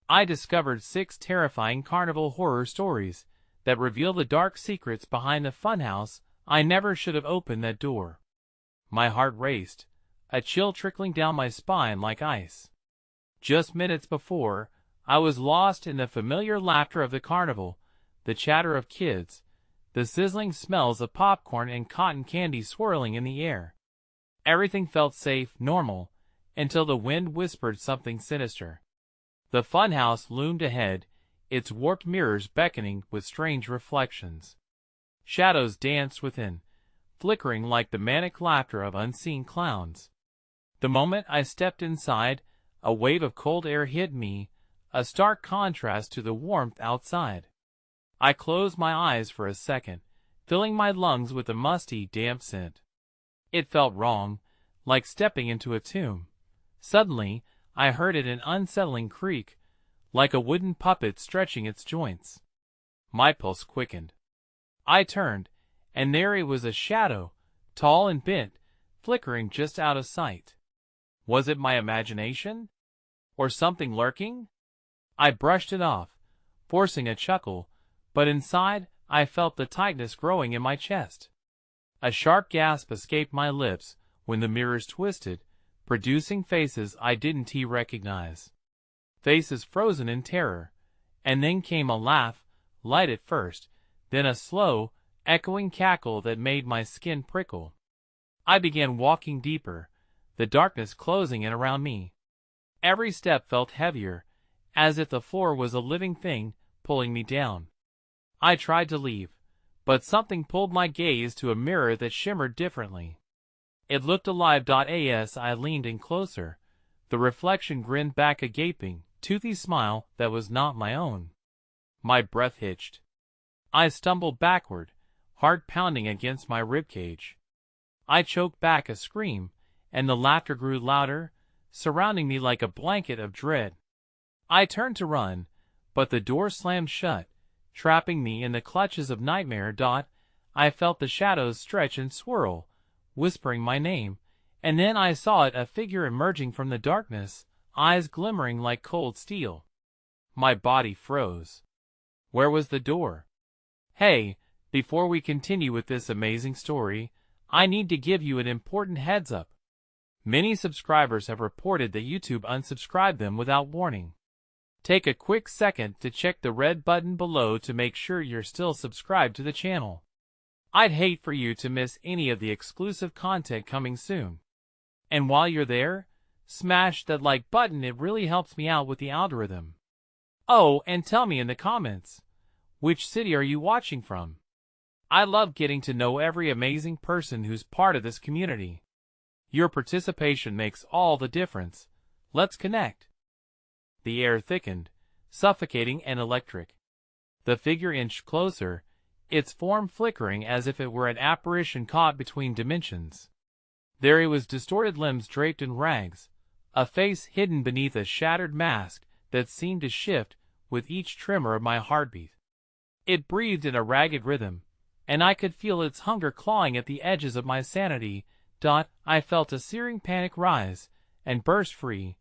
I discovered 6 terrifying carnival horror stories that reveal the dark secrets behind the funhouse. I never should have opened that door. My heart raced, a chill trickling down my spine like ice. Just minutes before, I was lost in the familiar laughter of the carnival, the chatter of kids, the sizzling smells of popcorn and cotton candy swirling in the air. Everything felt safe, normal, until the wind whispered something sinister. The funhouse loomed ahead, its warped mirrors beckoning with strange reflections. Shadows danced within, flickering like the manic laughter of unseen clowns. The moment I stepped inside, a wave of cold air hit me, a stark contrast to the warmth outside. I closed my eyes for a second, filling my lungs with a musty, damp scent. It felt wrong, like stepping into a tomb. Suddenly, I heard an unsettling creak, like a wooden puppet stretching its joints. My pulse quickened. I turned, and there it was, a shadow, tall and bent, flickering just out of sight. Was it my imagination? Or something lurking? I brushed it off, forcing a chuckle, but inside, I felt the tightness growing in my chest. A sharp gasp escaped my lips when the mirrors twisted, producing faces I didn't recognize. Faces frozen in terror, and then came a laugh, light at first, then a slow, echoing cackle that made my skin prickle. I began walking deeper, the darkness closing in around me. Every step felt heavier, as if the floor was a living thing pulling me down. I tried to leave, but something pulled my gaze to a mirror that shimmered differently. It looked alive. As I leaned in closer, the reflection grinned back a gaping, toothy smile that was not my own. My breath hitched. I stumbled backward, heart pounding against my ribcage. I choked back a scream, and the laughter grew louder, surrounding me like a blanket of dread. I turned to run, but the door slammed shut, trapping me in the clutches of nightmare. I felt the shadows stretch and swirl, whispering my name, and then I saw it, a figure emerging from the darkness, eyes glimmering like cold steel. My body froze. Where was the door? Hey, before we continue with this amazing story, I need to give you an important heads up. Many subscribers have reported that YouTube unsubscribed them without warning. Take a quick second to check the red button below to make sure you're still subscribed to the channel. I'd hate for you to miss any of the exclusive content coming soon. And while you're there, smash that like button, it really helps me out with the algorithm. Oh, and tell me in the comments, which city are you watching from? I love getting to know every amazing person who's part of this community. Your participation makes all the difference. Let's connect. The air thickened, suffocating and electric. The figure inched closer, its form flickering as if it were an apparition caught between dimensions. There he was, distorted limbs draped in rags, a face hidden beneath a shattered mask that seemed to shift with each tremor of my heartbeat. It breathed in a ragged rhythm, and I could feel its hunger clawing at the edges of my sanity. I felt a searing panic rise and burst free,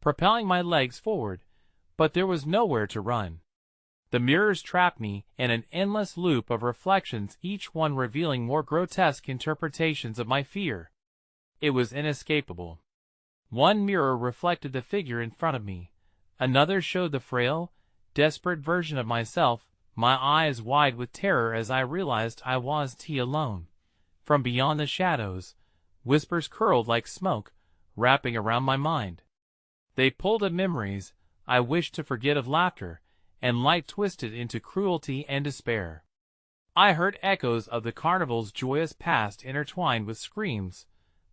propelling my legs forward, but there was nowhere to run. The mirrors trapped me in an endless loop of reflections, each one revealing more grotesque interpretations of my fear. It was inescapable. One mirror reflected the figure in front of me. Another showed the frail, desperate version of myself, my eyes wide with terror as I realized I wasn't alone. From beyond the shadows, whispers curled like smoke, wrapping around my mind. They pulled at memories I wished to forget, of laughter, and light twisted into cruelty and despair. I heard echoes of the carnival's joyous past intertwined with screams,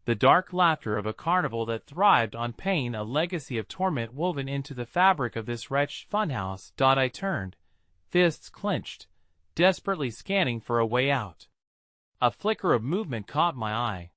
the dark laughter of a carnival that thrived on pain, a legacy of torment woven into the fabric of this wretched funhouse. I turned, fists clenched, desperately scanning for a way out. A flicker of movement caught my eye.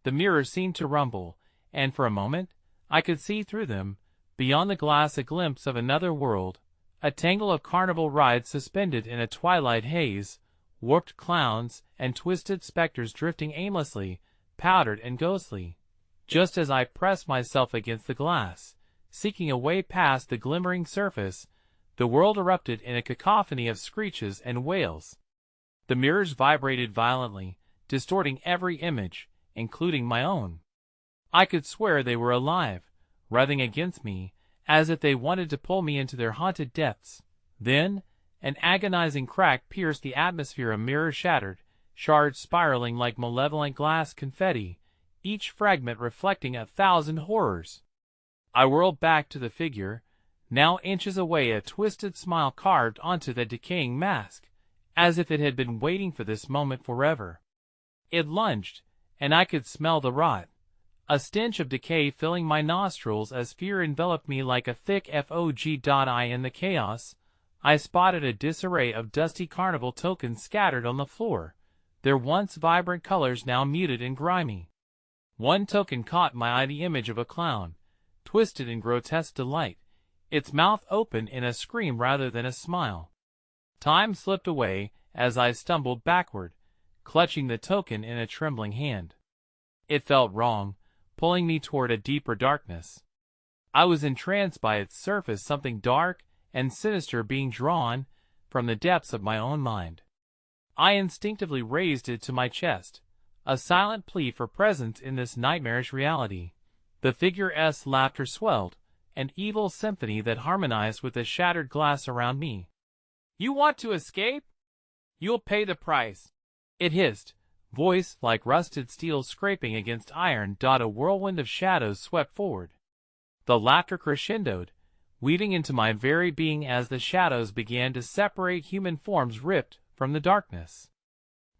The mirrors seemed to rumble, and for a moment, I could see through them, beyond the glass, a glimpse of another world, a tangle of carnival rides suspended in a twilight haze, warped clowns and twisted specters drifting aimlessly, powdered and ghostly. Just as I pressed myself against the glass, seeking a way past the glimmering surface, the world erupted in a cacophony of screeches and wails. The mirrors vibrated violently, distorting every image, including my own. I could swear they were alive, writhing against me, as if they wanted to pull me into their haunted depths. Then, an agonizing crack pierced the atmosphere, a mirror shattered, shards spiraling like malevolent glass confetti, each fragment reflecting 1,000 horrors. I whirled back to the figure, now inches away, a twisted smile carved onto the decaying mask, as if it had been waiting for this moment forever. It lunged, and I could smell the rot, a stench of decay filling my nostrils as fear enveloped me like a thick fog. In the chaos, I spotted a disarray of dusty carnival tokens scattered on the floor, their once vibrant colors now muted and grimy. One token caught my eye, the image of a clown, twisted in grotesque delight, its mouth open in a scream rather than a smile. Time slipped away as I stumbled backward, clutching the token in a trembling hand. It felt wrong, pulling me toward a deeper darkness. I was entranced by its surface, something dark and sinister being drawn from the depths of my own mind. I instinctively raised it to my chest, a silent plea for presence in this nightmarish reality. The figure's laughter swelled, an evil symphony that harmonized with the shattered glass around me. "You want to escape? You'll pay the price," it hissed, voice like rusted steel scraping against iron. A whirlwind of shadows swept forward. The laughter crescendoed, weaving into my very being as the shadows began to separate, human forms ripped from the darkness.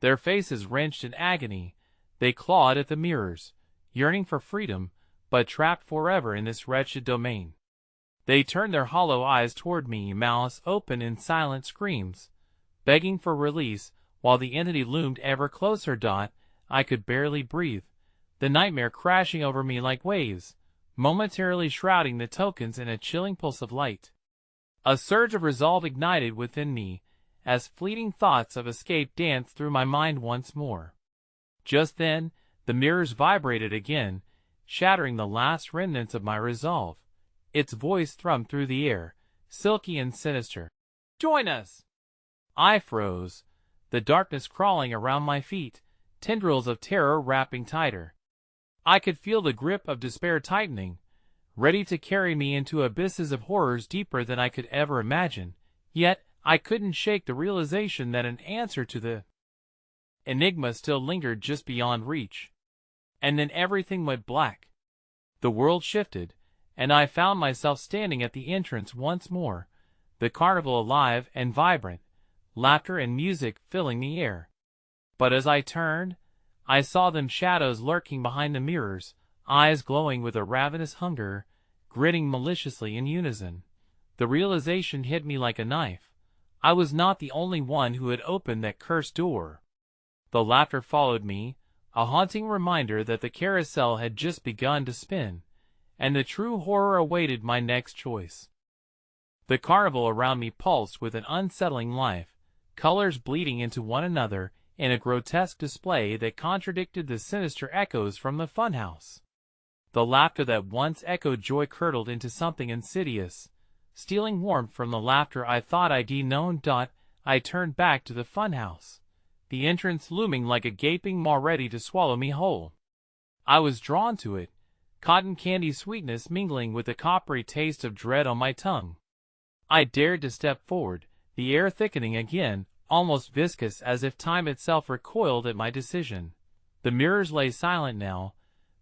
Their faces wrenched in agony, they clawed at the mirrors, yearning for freedom, but trapped forever in this wretched domain. They turned their hollow eyes toward me, mouths open in silent screams, begging for release, while the entity loomed ever closer. I could barely breathe, the nightmare crashing over me like waves, momentarily shrouding the tokens in a chilling pulse of light. A surge of resolve ignited within me, as fleeting thoughts of escape danced through my mind once more. Just then, the mirrors vibrated again, shattering the last remnants of my resolve. Its voice thrummed through the air, silky and sinister. "Join us!" I froze, the darkness crawling around my feet, tendrils of terror wrapping tighter. I could feel the grip of despair tightening, ready to carry me into abysses of horrors deeper than I could ever imagine, yet I couldn't shake the realization that an answer to the enigma still lingered just beyond reach. And then everything went black. The world shifted, and I found myself standing at the entrance once more, the carnival alive and vibrant, laughter and music filling the air. But as I turned, I saw them shadows lurking behind the mirrors, eyes glowing with a ravenous hunger, grinning maliciously in unison. The realization hit me like a knife. I was not the only one who had opened that cursed door. The laughter followed me, a haunting reminder that the carousel had just begun to spin, and the true horror awaited my next choice. The carnival around me pulsed with an unsettling life, colors bleeding into one another in a grotesque display that contradicted the sinister echoes from the funhouse. The laughter that once echoed joy curdled into something insidious, stealing warmth from the laughter I thought I'd known. I turned back to the funhouse, the entrance looming like a gaping maw ready to swallow me whole. I was drawn to it, cotton candy sweetness mingling with the coppery taste of dread on my tongue. I dared to step forward, the air thickening again, almost viscous as if time itself recoiled at my decision. The mirrors lay silent now,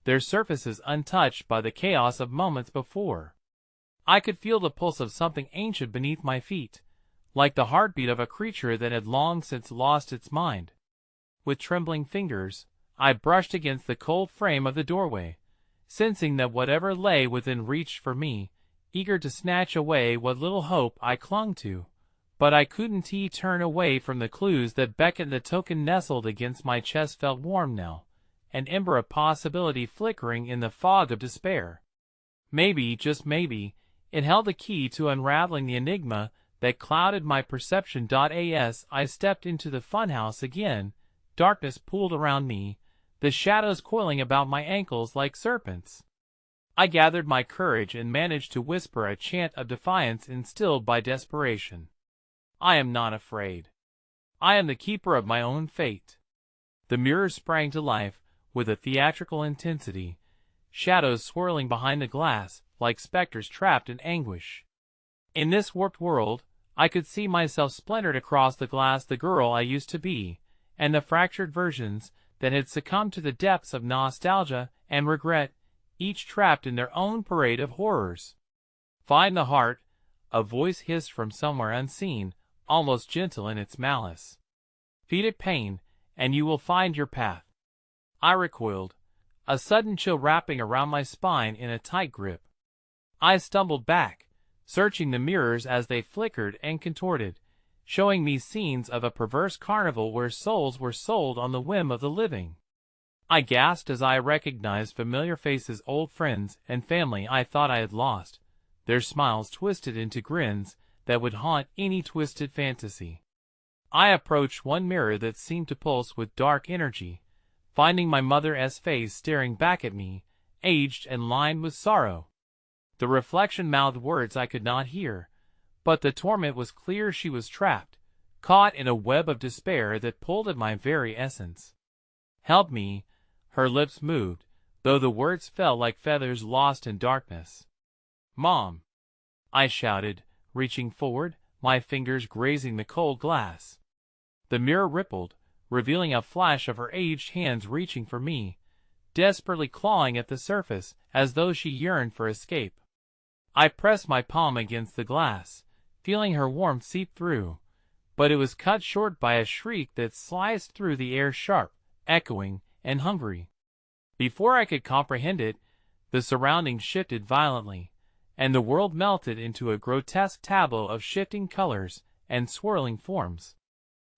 their surfaces untouched by the chaos of moments before. I could feel the pulse of something ancient beneath my feet, like the heartbeat of a creature that had long since lost its mind. With trembling fingers, I brushed against the cold frame of the doorway, sensing that whatever lay within reached for me, eager to snatch away what little hope I clung to. But I couldn't turn away from the clues that beckoned. The token nestled against my chest felt warm now, an ember of possibility flickering in the fog of despair. Maybe, just maybe, it held the key to unraveling the enigma that clouded my perception. As I stepped into the funhouse again, darkness pooled around me, the shadows coiling about my ankles like serpents. I gathered my courage and managed to whisper a chant of defiance instilled by desperation. I am not afraid. I am the keeper of my own fate. The mirrors sprang to life with a theatrical intensity, shadows swirling behind the glass like specters trapped in anguish. In this warped world, I could see myself splintered across the glass, the girl I used to be, and the fractured versions that had succumbed to the depths of nostalgia and regret, each trapped in their own parade of horrors. "Find the heart," a voice hissed from somewhere unseen, almost gentle in its malice. "Feed it pain, and you will find your path." I recoiled, a sudden chill wrapping around my spine in a tight grip. I stumbled back, searching the mirrors as they flickered and contorted, showing me scenes of a perverse carnival where souls were sold on the whim of the living. I gasped as I recognized familiar faces, old friends and family I thought I had lost, their smiles twisted into grins that would haunt any twisted fantasy. I approached one mirror that seemed to pulse with dark energy, finding my mother's face staring back at me, aged and lined with sorrow. The reflection mouthed words I could not hear, but the torment was clear. She was trapped, caught in a web of despair that pulled at my very essence. "Help me," her lips moved, though the words fell like feathers lost in darkness. "Mom," I shouted, reaching forward, my fingers grazing the cold glass. The mirror rippled, revealing a flash of her aged hands reaching for me, desperately clawing at the surface as though she yearned for escape. I pressed my palm against the glass, feeling her warmth seep through, but it was cut short by a shriek that sliced through the air, sharp, echoing, and hungry. Before I could comprehend it, the surroundings shifted violently, and the world melted into a grotesque tableau of shifting colors and swirling forms.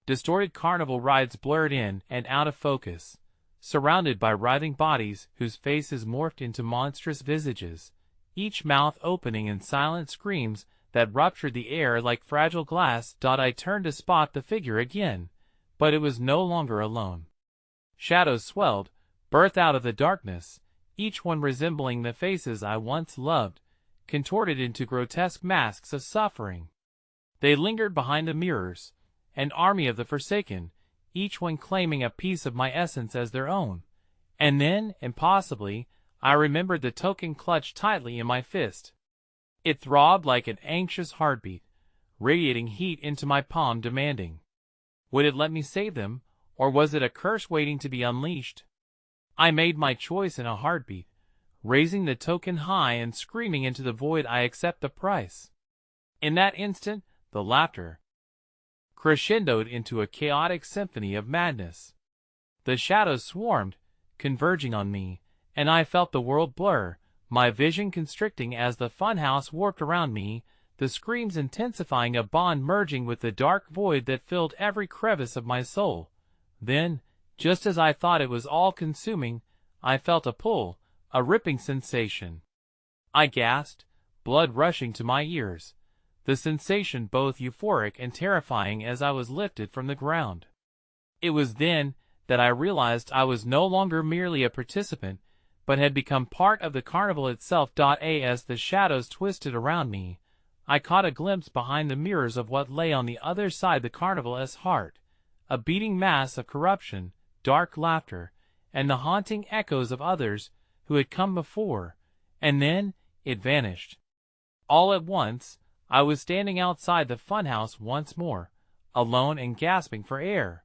Distorted carnival rides blurred in and out of focus, surrounded by writhing bodies whose faces morphed into monstrous visages, each mouth opening in silent screams that ruptured the air like fragile glass. I turned to spot the figure again, but it was no longer alone. Shadows swelled, birthed out of the darkness, each one resembling the faces I once loved, contorted into grotesque masks of suffering. They lingered behind the mirrors, an army of the forsaken, each one claiming a piece of my essence as their own. And then, impossibly, I remembered the token clutched tightly in my fist. It throbbed like an anxious heartbeat, radiating heat into my palm, demanding. Would it let me save them, or was it a curse waiting to be unleashed? I made my choice in a heartbeat, raising the token high and screaming into the void, "I accept the price." In that instant, the laughter crescendoed into a chaotic symphony of madness. The shadows swarmed, converging on me, and I felt the world blur, my vision constricting as the funhouse warped around me, the screams intensifying, a bond merging with the dark void that filled every crevice of my soul. Then, just as I thought it was all consuming, I felt a pull, a ripping sensation. I gasped, blood rushing to my ears, the sensation both euphoric and terrifying as I was lifted from the ground. It was then that I realized I was no longer merely a participant, but had become part of the carnival itself. As the shadows twisted around me, I caught a glimpse behind the mirrors of what lay on the other side, the carnival's heart, a beating mass of corruption, dark laughter, and the haunting echoes of others who had come before, and then it vanished. All at once, I was standing outside the funhouse once more, alone and gasping for air.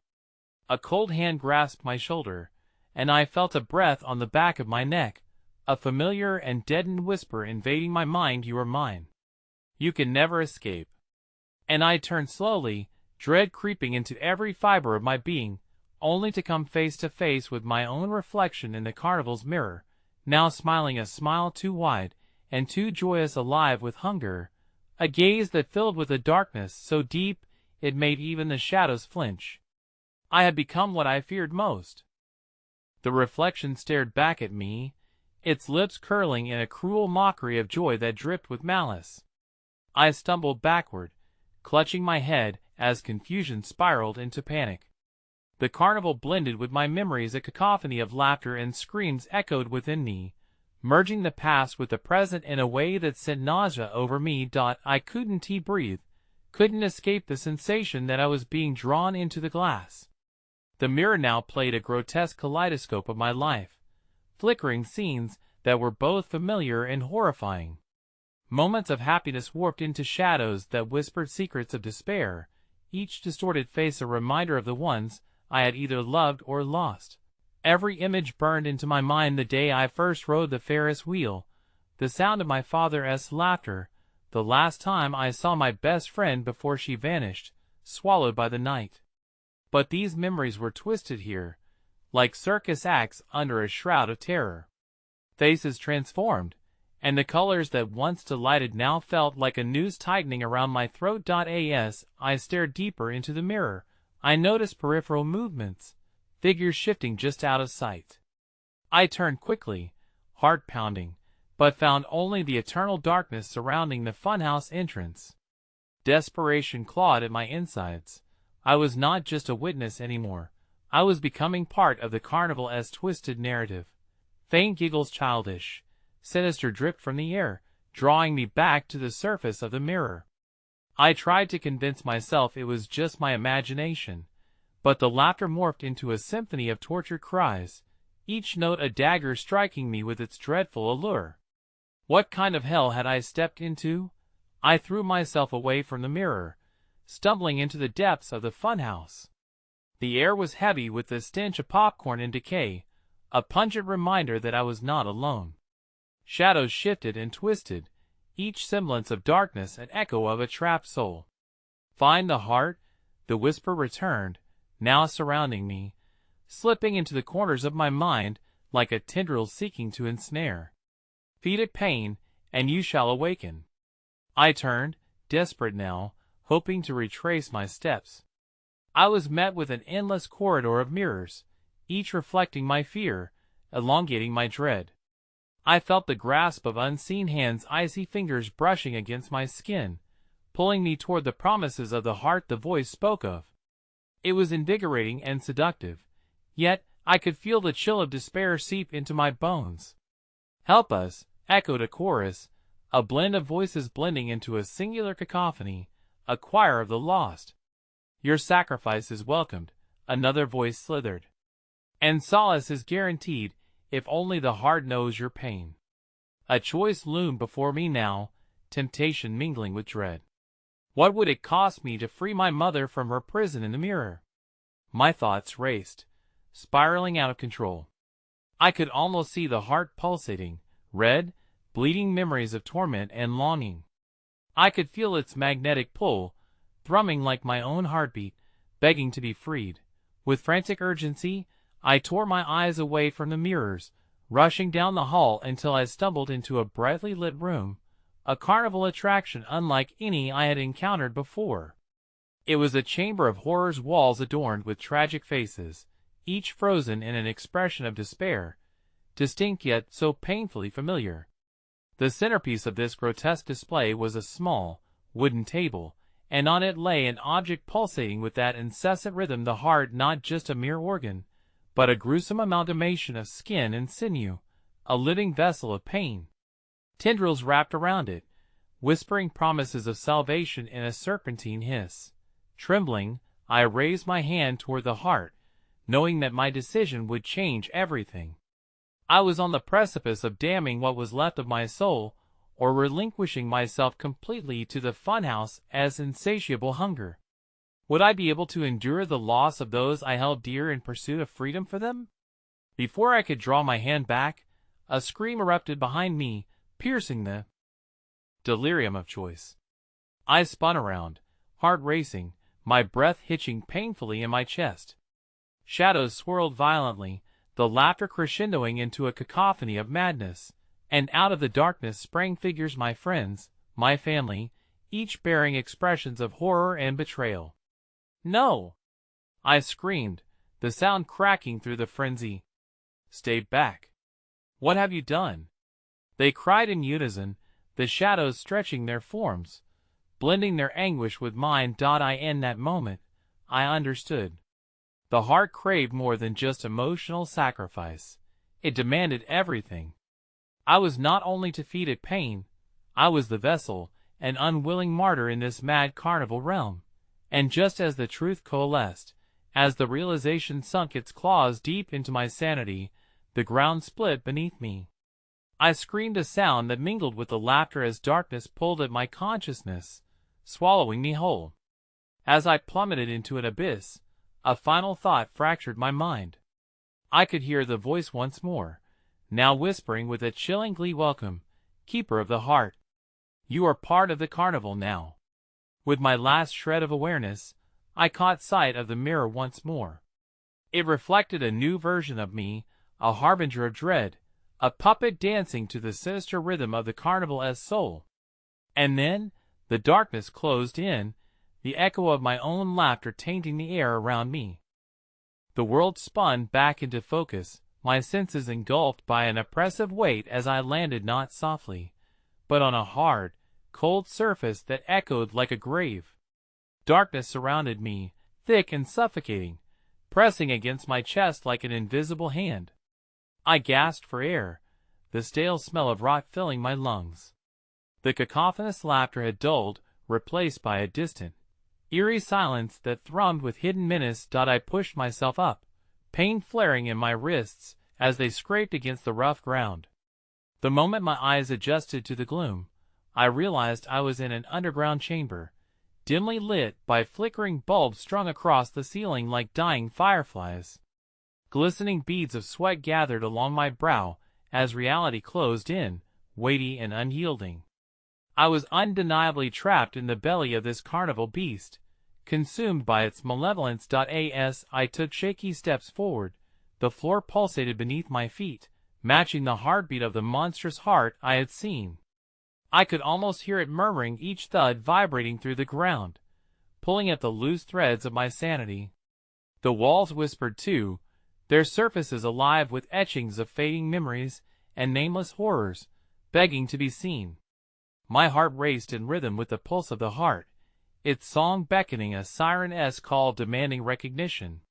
A cold hand grasped my shoulder, and I felt a breath on the back of my neck, a familiar and deadened whisper invading my mind, "You are mine. You can never escape." And I turned slowly, dread creeping into every fiber of my being, only to come face to face with my own reflection in the carnival's mirror, now smiling a smile too wide and too joyous, alive with hunger, a gaze that filled with a darkness so deep it made even the shadows flinch. I had become what I feared most. The reflection stared back at me, its lips curling in a cruel mockery of joy that dripped with malice. I stumbled backward, clutching my head as confusion spiraled into panic. The carnival blended with my memories, a cacophony of laughter and screams echoed within me, merging the past with the present in a way that sent nausea over me. I couldn't breathe, couldn't escape the sensation that I was being drawn into the glass. The mirror now played a grotesque kaleidoscope of my life, flickering scenes that were both familiar and horrifying. Moments of happiness warped into shadows that whispered secrets of despair, each distorted face a reminder of the ones I had either loved or lost. Every image burned into my mind: the day I first rode the Ferris wheel, the sound of my father's laughter, the last time I saw my best friend before she vanished, swallowed by the night. But these memories were twisted here, like circus acts under a shroud of terror. Faces transformed, and the colors that once delighted now felt like a noose tightening around my throat. As I stared deeper into the mirror, I noticed peripheral movements, figures shifting just out of sight. I turned quickly, heart pounding, but found only the eternal darkness surrounding the funhouse entrance. Desperation clawed at my insides. I was not just a witness anymore. I was becoming part of the carnival's twisted narrative. Faint giggles, childish, sinister, dripped from the air, drawing me back to the surface of the mirror. I tried to convince myself it was just my imagination, but the laughter morphed into a symphony of tortured cries, each note a dagger striking me with its dreadful allure. What kind of hell had I stepped into? I threw myself away from the mirror, stumbling into the depths of the funhouse. The air was heavy with the stench of popcorn and decay, a pungent reminder that I was not alone. Shadows shifted and twisted, each semblance of darkness an echo of a trapped soul. Find the heart, the whisper returned, now surrounding me, slipping into the corners of my mind like a tendril seeking to ensnare. Feed it pain, and you shall awaken. I turned, desperate now, hoping to retrace my steps. I was met with an endless corridor of mirrors, each reflecting my fear, elongating my dread. I felt the grasp of unseen hands, icy fingers brushing against my skin, pulling me toward the promises of the heart the voice spoke of. It was invigorating and seductive, yet I could feel the chill of despair seep into my bones. "Help us," echoed a chorus, a blend of voices blending into a singular cacophony, a choir of the lost. "Your sacrifice is welcomed," another voice slithered. "And solace is guaranteed, if only the heart knows your pain." A choice loomed before me now, temptation mingling with dread. What would it cost me to free my mother from her prison in the mirror? My thoughts raced, spiraling out of control. I could almost see the heart pulsating, red, bleeding memories of torment and longing. I could feel its magnetic pull, thrumming like my own heartbeat, begging to be freed. With frantic urgency, I tore my eyes away from the mirrors, rushing down the hall until I stumbled into a brightly lit room, a carnival attraction unlike any I had encountered before. It was a chamber of horrors, walls adorned with tragic faces, each frozen in an expression of despair, distinct yet so painfully familiar. The centerpiece of this grotesque display was a small, wooden table, and on it lay an object pulsating with that incessant rhythm, the heart, not just a mere organ, but a gruesome amalgamation of skin and sinew, a living vessel of pain. Tendrils wrapped around it, whispering promises of salvation in a serpentine hiss. Trembling, I raised my hand toward the heart, knowing that my decision would change everything. I was on the precipice of damning what was left of my soul, or relinquishing myself completely to the funhouse as insatiable hunger. Would I be able to endure the loss of those I held dear in pursuit of freedom for them? Before I could draw my hand back, a scream erupted behind me, piercing the delirium of choice. I spun around, heart racing, my breath hitching painfully in my chest. Shadows swirled violently, the laughter crescendoing into a cacophony of madness, and out of the darkness sprang figures, my friends, my family, each bearing expressions of horror and betrayal. "No!" I screamed, the sound cracking through the frenzy. "Stay back! What have you done?" they cried in unison, the shadows stretching their forms, blending their anguish with mine. In that moment, I understood. The heart craved more than just emotional sacrifice. It demanded everything. I was not only to feed it pain, I was the vessel, an unwilling martyr in this mad carnival realm. And just as the truth coalesced, as the realization sunk its claws deep into my sanity, the ground split beneath me. I screamed a sound that mingled with the laughter as darkness pulled at my consciousness, swallowing me whole. As I plummeted into an abyss, a final thought fractured my mind. I could hear the voice once more, now whispering with a chilling glee, "Welcome, keeper of the heart. You are part of the carnival now." With my last shred of awareness, I caught sight of the mirror once more. It reflected a new version of me, a harbinger of dread, a puppet dancing to the sinister rhythm of the carnival's soul. And then, the darkness closed in, the echo of my own laughter tainting the air around me. The world spun back into focus, my senses engulfed by an oppressive weight as I landed not softly, but on a hard, cold surface that echoed like a grave. Darkness surrounded me, thick and suffocating, pressing against my chest like an invisible hand. I gasped for air, the stale smell of rot filling my lungs. The cacophonous laughter had dulled, replaced by a distant, eerie silence that thrummed with hidden menace. I pushed myself up, pain flaring in my wrists as they scraped against the rough ground. The moment my eyes adjusted to the gloom, I realized I was in an underground chamber, dimly lit by flickering bulbs strung across the ceiling like dying fireflies. Glistening beads of sweat gathered along my brow as reality closed in, weighty and unyielding. I was undeniably trapped in the belly of this carnival beast, consumed by its malevolence. As I took shaky steps forward, the floor pulsated beneath my feet, matching the heartbeat of the monstrous heart I had seen. I could almost hear it murmuring, each thud vibrating through the ground, pulling at the loose threads of my sanity. The walls whispered too, their surfaces alive with etchings of fading memories and nameless horrors, begging to be seen. My heart raced in rhythm with the pulse of the heart, its song beckoning, a siren-esque call demanding recognition.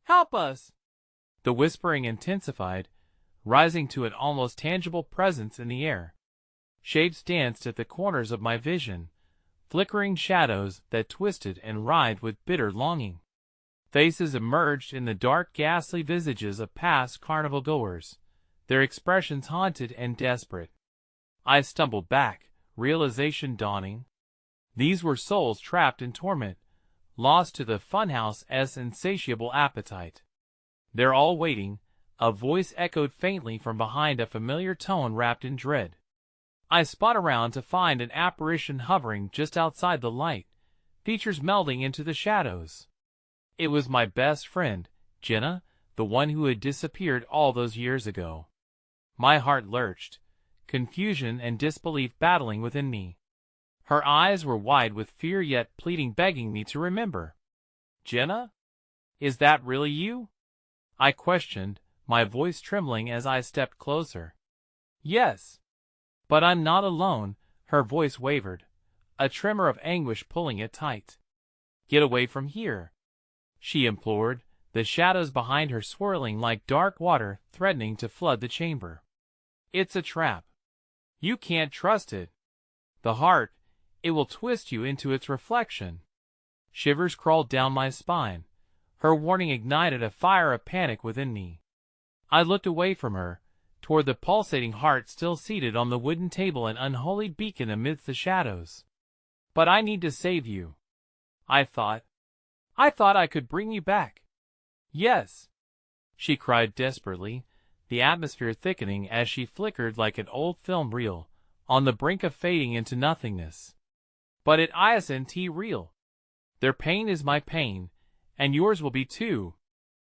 "Help us!" The whispering intensified, rising to an almost tangible presence in the air. Shapes danced at the corners of my vision, flickering shadows that twisted and writhed with bitter longing. Faces emerged in the dark, ghastly visages of past carnival-goers, their expressions haunted and desperate. I stumbled back, realization dawning. These were souls trapped in torment, lost to the funhouse's insatiable appetite. "They're all waiting," a voice echoed faintly from behind, a familiar tone wrapped in dread. I spun around to find an apparition hovering just outside the light, features melding into the shadows. It was my best friend, Jenna, the one who had disappeared all those years ago. My heart lurched, confusion and disbelief battling within me. Her eyes were wide with fear yet pleading, begging me to remember. "Jenna? Is that really you?" I questioned, my voice trembling as I stepped closer. "Yes. But I'm not alone," her voice wavered, a tremor of anguish pulling it tight. "Get away from here," she implored, the shadows behind her swirling like dark water threatening to flood the chamber. "It's a trap. You can't trust it. The heart, it will twist you into its reflection." Shivers crawled down my spine. Her warning ignited a fire of panic within me. I looked away from her, toward the pulsating heart still seated on the wooden table, an unholy beacon amidst the shadows. "But I need to save you. I thought I could bring you back." "Yes," she cried desperately, the atmosphere thickening as she flickered like an old film reel, on the brink of fading into nothingness. "But it isn't real. Their pain is my pain, and yours will be too.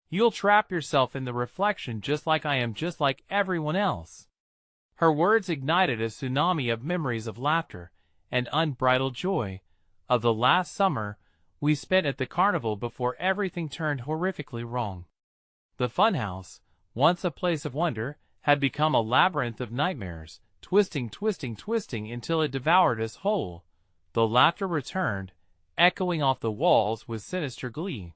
You'll trap yourself in the reflection just like I am, just like everyone else." Her words ignited a tsunami of memories of laughter and unbridled joy, of the last summer we spent at the carnival before everything turned horrifically wrong. The funhouse, once a place of wonder, had become a labyrinth of nightmares, twisting until it devoured us whole. The laughter returned, echoing off the walls with sinister glee.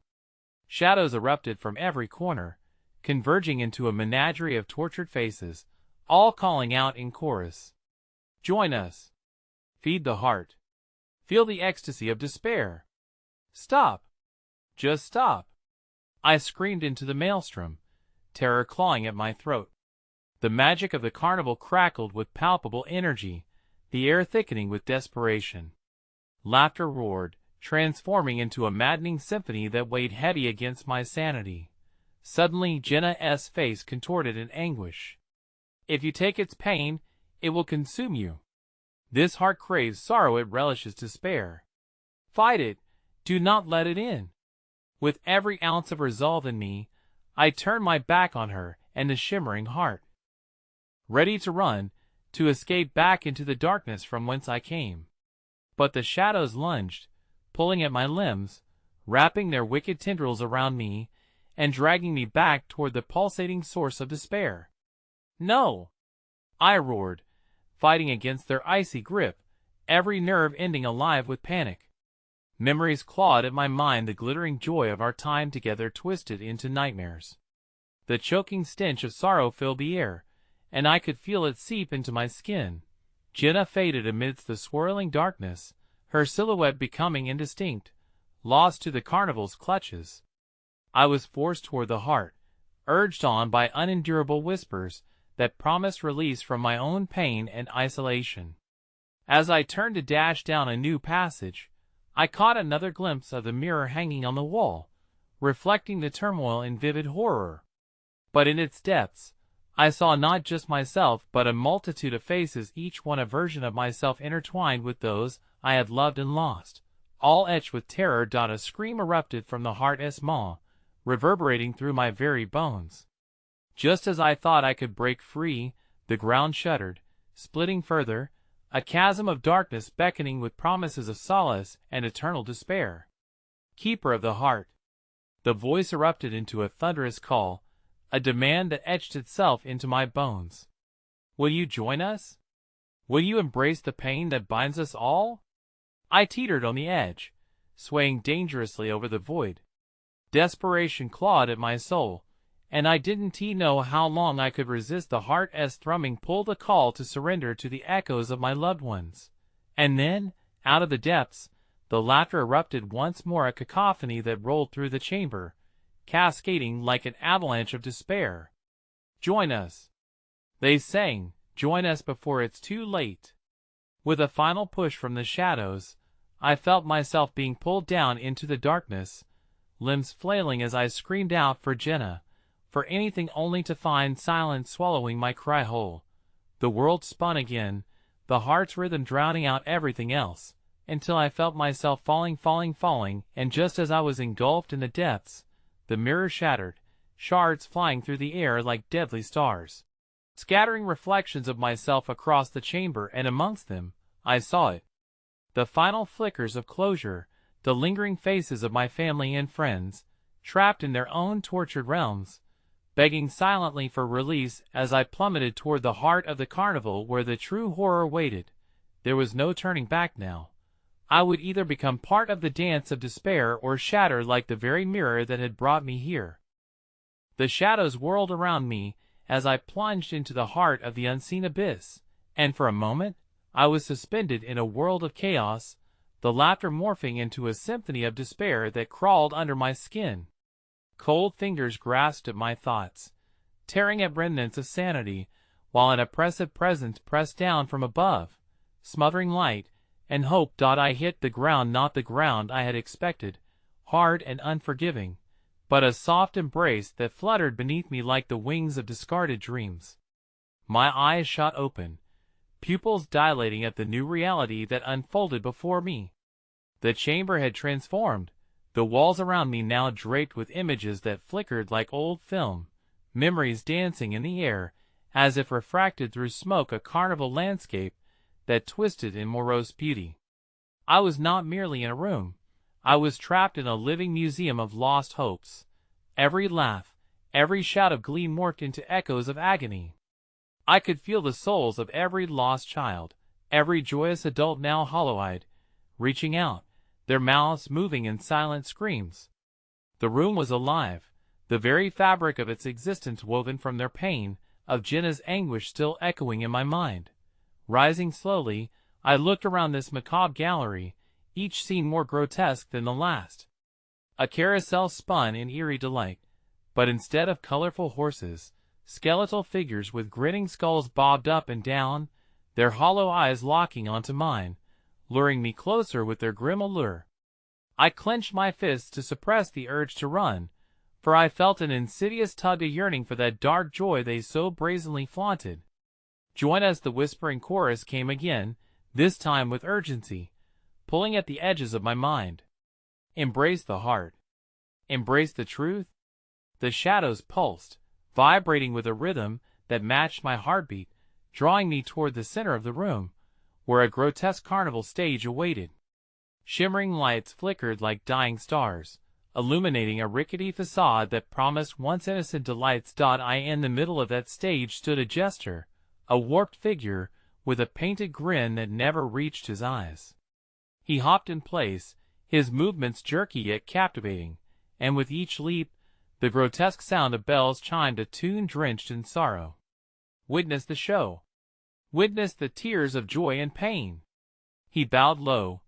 Shadows erupted from every corner, converging into a menagerie of tortured faces, all calling out in chorus. Join us. Feed the heart. Feel the ecstasy of despair. Stop. Just stop. I screamed into the maelstrom, terror clawing at my throat. The magic of the carnival crackled with palpable energy, the air thickening with desperation. Laughter roared, transforming into a maddening symphony that weighed heavy against my sanity. Suddenly Jenna's face contorted in anguish. If you take its pain, it will consume you. This heart craves sorrow, it relishes despair. Fight it, do not let it in. With every ounce of resolve in me, I turned my back on her and the shimmering heart. Ready to run, to escape back into the darkness from whence I came. But the shadows lunged, pulling at my limbs, wrapping their wicked tendrils around me, and dragging me back toward the pulsating source of despair. No! I roared, fighting against their icy grip, every nerve ending alive with panic. Memories clawed at my mind, the glittering joy of our time together twisted into nightmares. The choking stench of sorrow filled the air, and I could feel it seep into my skin. Jenna faded amidst the swirling darkness, her silhouette becoming indistinct, lost to the carnival's clutches. I was forced toward the heart, urged on by unendurable whispers that promised release from my own pain and isolation. As I turned to dash down a new passage, I caught another glimpse of the mirror hanging on the wall, reflecting the turmoil in vivid horror. But in its depths, I saw not just myself but a multitude of faces, each one a version of myself intertwined with those I had loved and lost, all etched with terror. A scream erupted from the heart's maw, reverberating through my very bones. Just as I thought I could break free, the ground shuddered, splitting further, a chasm of darkness beckoning with promises of solace and eternal despair. Keeper of the heart. The voice erupted into a thunderous call, a demand that etched itself into my bones. Will you join us? Will you embrace the pain that binds us all? I teetered on the edge, swaying dangerously over the void. Desperation clawed at my soul, and I didn't know how long I could resist the heart's thrumming pull, the call to surrender to the echoes of my loved ones. And then, out of the depths, the laughter erupted once more, a cacophony that rolled through the chamber, cascading like an avalanche of despair. Join us, they sang, join us before it's too late. With a final push from the shadows, I felt myself being pulled down into the darkness, limbs flailing as I screamed out for Jenna, for anything only to find silence swallowing my cry whole. The world spun again, the heart's rhythm drowning out everything else, until I felt myself falling, and just as I was engulfed in the depths, the mirror shattered, shards flying through the air like deadly stars, scattering reflections of myself across the chamber, and amongst them, I saw it. The final flickers of closure, the lingering faces of my family and friends, trapped in their own tortured realms, begging silently for release as I plummeted toward the heart of the carnival where the true horror waited. There was no turning back now. I would either become part of the dance of despair or shatter like the very mirror that had brought me here. The shadows whirled around me as I plunged into the heart of the unseen abyss, and for a moment, I was suspended in a world of chaos, the laughter morphing into a symphony of despair that crawled under my skin. Cold fingers grasped at my thoughts, tearing at remnants of sanity, while an oppressive presence pressed down from above, smothering light and hope. I hit the ground, not the ground I had expected, hard and unforgiving, but a soft embrace that fluttered beneath me like the wings of discarded dreams. My eyes shot open, pupils dilating at the new reality that unfolded before me. The chamber had transformed, the walls around me now draped with images that flickered like old film, memories dancing in the air, as if refracted through smoke, a carnival landscape that twisted in morose beauty. I was not merely in a room, I was trapped in a living museum of lost hopes. Every laugh, every shout of glee morphed into echoes of agony. I could feel the souls of every lost child, every joyous adult now hollow-eyed, reaching out, their mouths moving in silent screams. The room was alive, the very fabric of its existence woven from their pain, of Jenna's anguish still echoing in my mind. Rising slowly, I looked around this macabre gallery, each scene more grotesque than the last. A carousel spun in eerie delight, but instead of colorful horses, skeletal figures with grinning skulls bobbed up and down, their hollow eyes locking onto mine, luring me closer with their grim allure. I clenched my fists to suppress the urge to run, for I felt an insidious tug of yearning for that dark joy they so brazenly flaunted. Join as the whispering chorus came again, this time with urgency, pulling at the edges of my mind. Embrace the heart. Embrace the truth. The shadows pulsed, vibrating with a rhythm that matched my heartbeat, drawing me toward the center of the room, where a grotesque carnival stage awaited. Shimmering lights flickered like dying stars, illuminating a rickety facade that promised once innocent delights. In the middle of that stage stood a jester, a warped figure, with a painted grin that never reached his eyes. He hopped in place, his movements jerky yet captivating, and with each leap, the grotesque sound of bells chimed a tune drenched in sorrow. Witness the show. Witness the tears of joy and pain. He bowed low,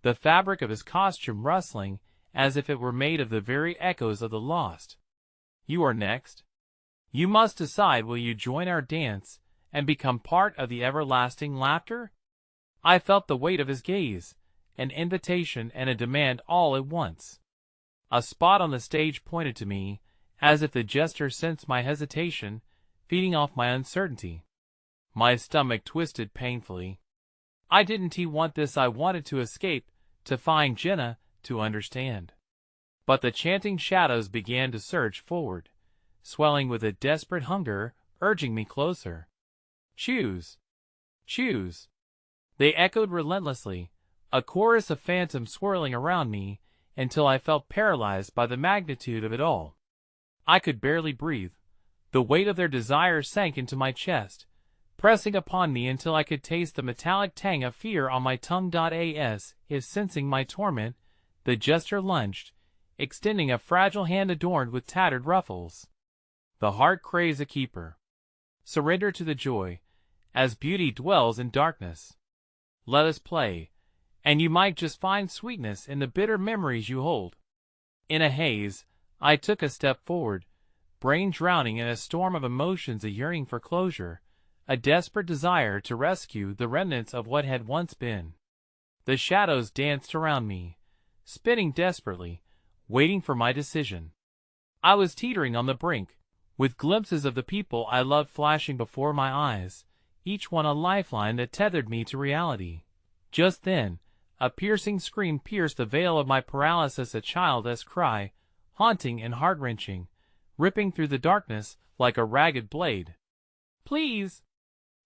the fabric of his costume rustling as if it were made of the very echoes of the lost. You are next. You must decide, will you join our dance and become part of the everlasting laughter? I felt the weight of his gaze, an invitation and a demand all at once. A spot on the stage pointed to me, as if the jester sensed my hesitation, feeding off my uncertainty. My stomach twisted painfully. I didn't want this. I wanted to escape, to find Jenna, to understand. But the chanting shadows began to surge forward, swelling with a desperate hunger, urging me closer. Choose. Choose. They echoed relentlessly, a chorus of phantoms swirling around me, until I felt paralyzed by the magnitude of it all. I could barely breathe. The weight of their desire sank into my chest, pressing upon me until I could taste the metallic tang of fear on my tongue. As if sensing my torment, the jester lunged, extending a fragile hand adorned with tattered ruffles. The heart craves a keeper. Surrender to the joy, as beauty dwells in darkness. Let us play, and you might just find sweetness in the bitter memories you hold. In a haze, I took a step forward, brain drowning in a storm of emotions, a yearning for closure, a desperate desire to rescue the remnants of what had once been. The shadows danced around me, spinning desperately, waiting for my decision. I was teetering on the brink, with glimpses of the people I loved flashing before my eyes, each one a lifeline that tethered me to reality. Just then, a piercing scream pierced the veil of my paralysis, a child's cry, haunting and heart-wrenching, ripping through the darkness like a ragged blade. Please!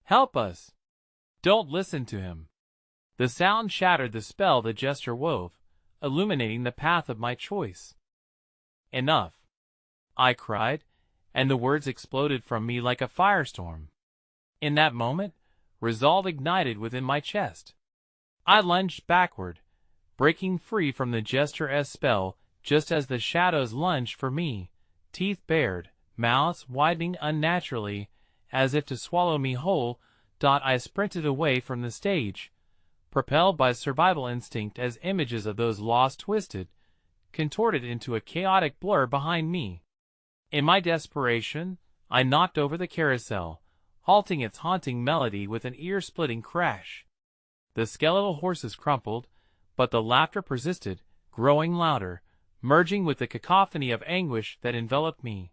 Help us! Don't listen to him. The sound shattered the spell the jester wove, illuminating the path of my choice. Enough! I cried, and the words exploded from me like a firestorm. In that moment, resolve ignited within my chest. I lunged backward, breaking free from the jester's spell just as the shadows lunged for me, teeth bared, mouths widening unnaturally, as if to swallow me whole. I sprinted away from the stage, propelled by survival instinct as images of those lost twisted, contorted into a chaotic blur behind me. In my desperation, I knocked over the carousel, halting its haunting melody with an ear-splitting crash. The skeletal horses crumpled, but the laughter persisted, growing louder, merging with the cacophony of anguish that enveloped me.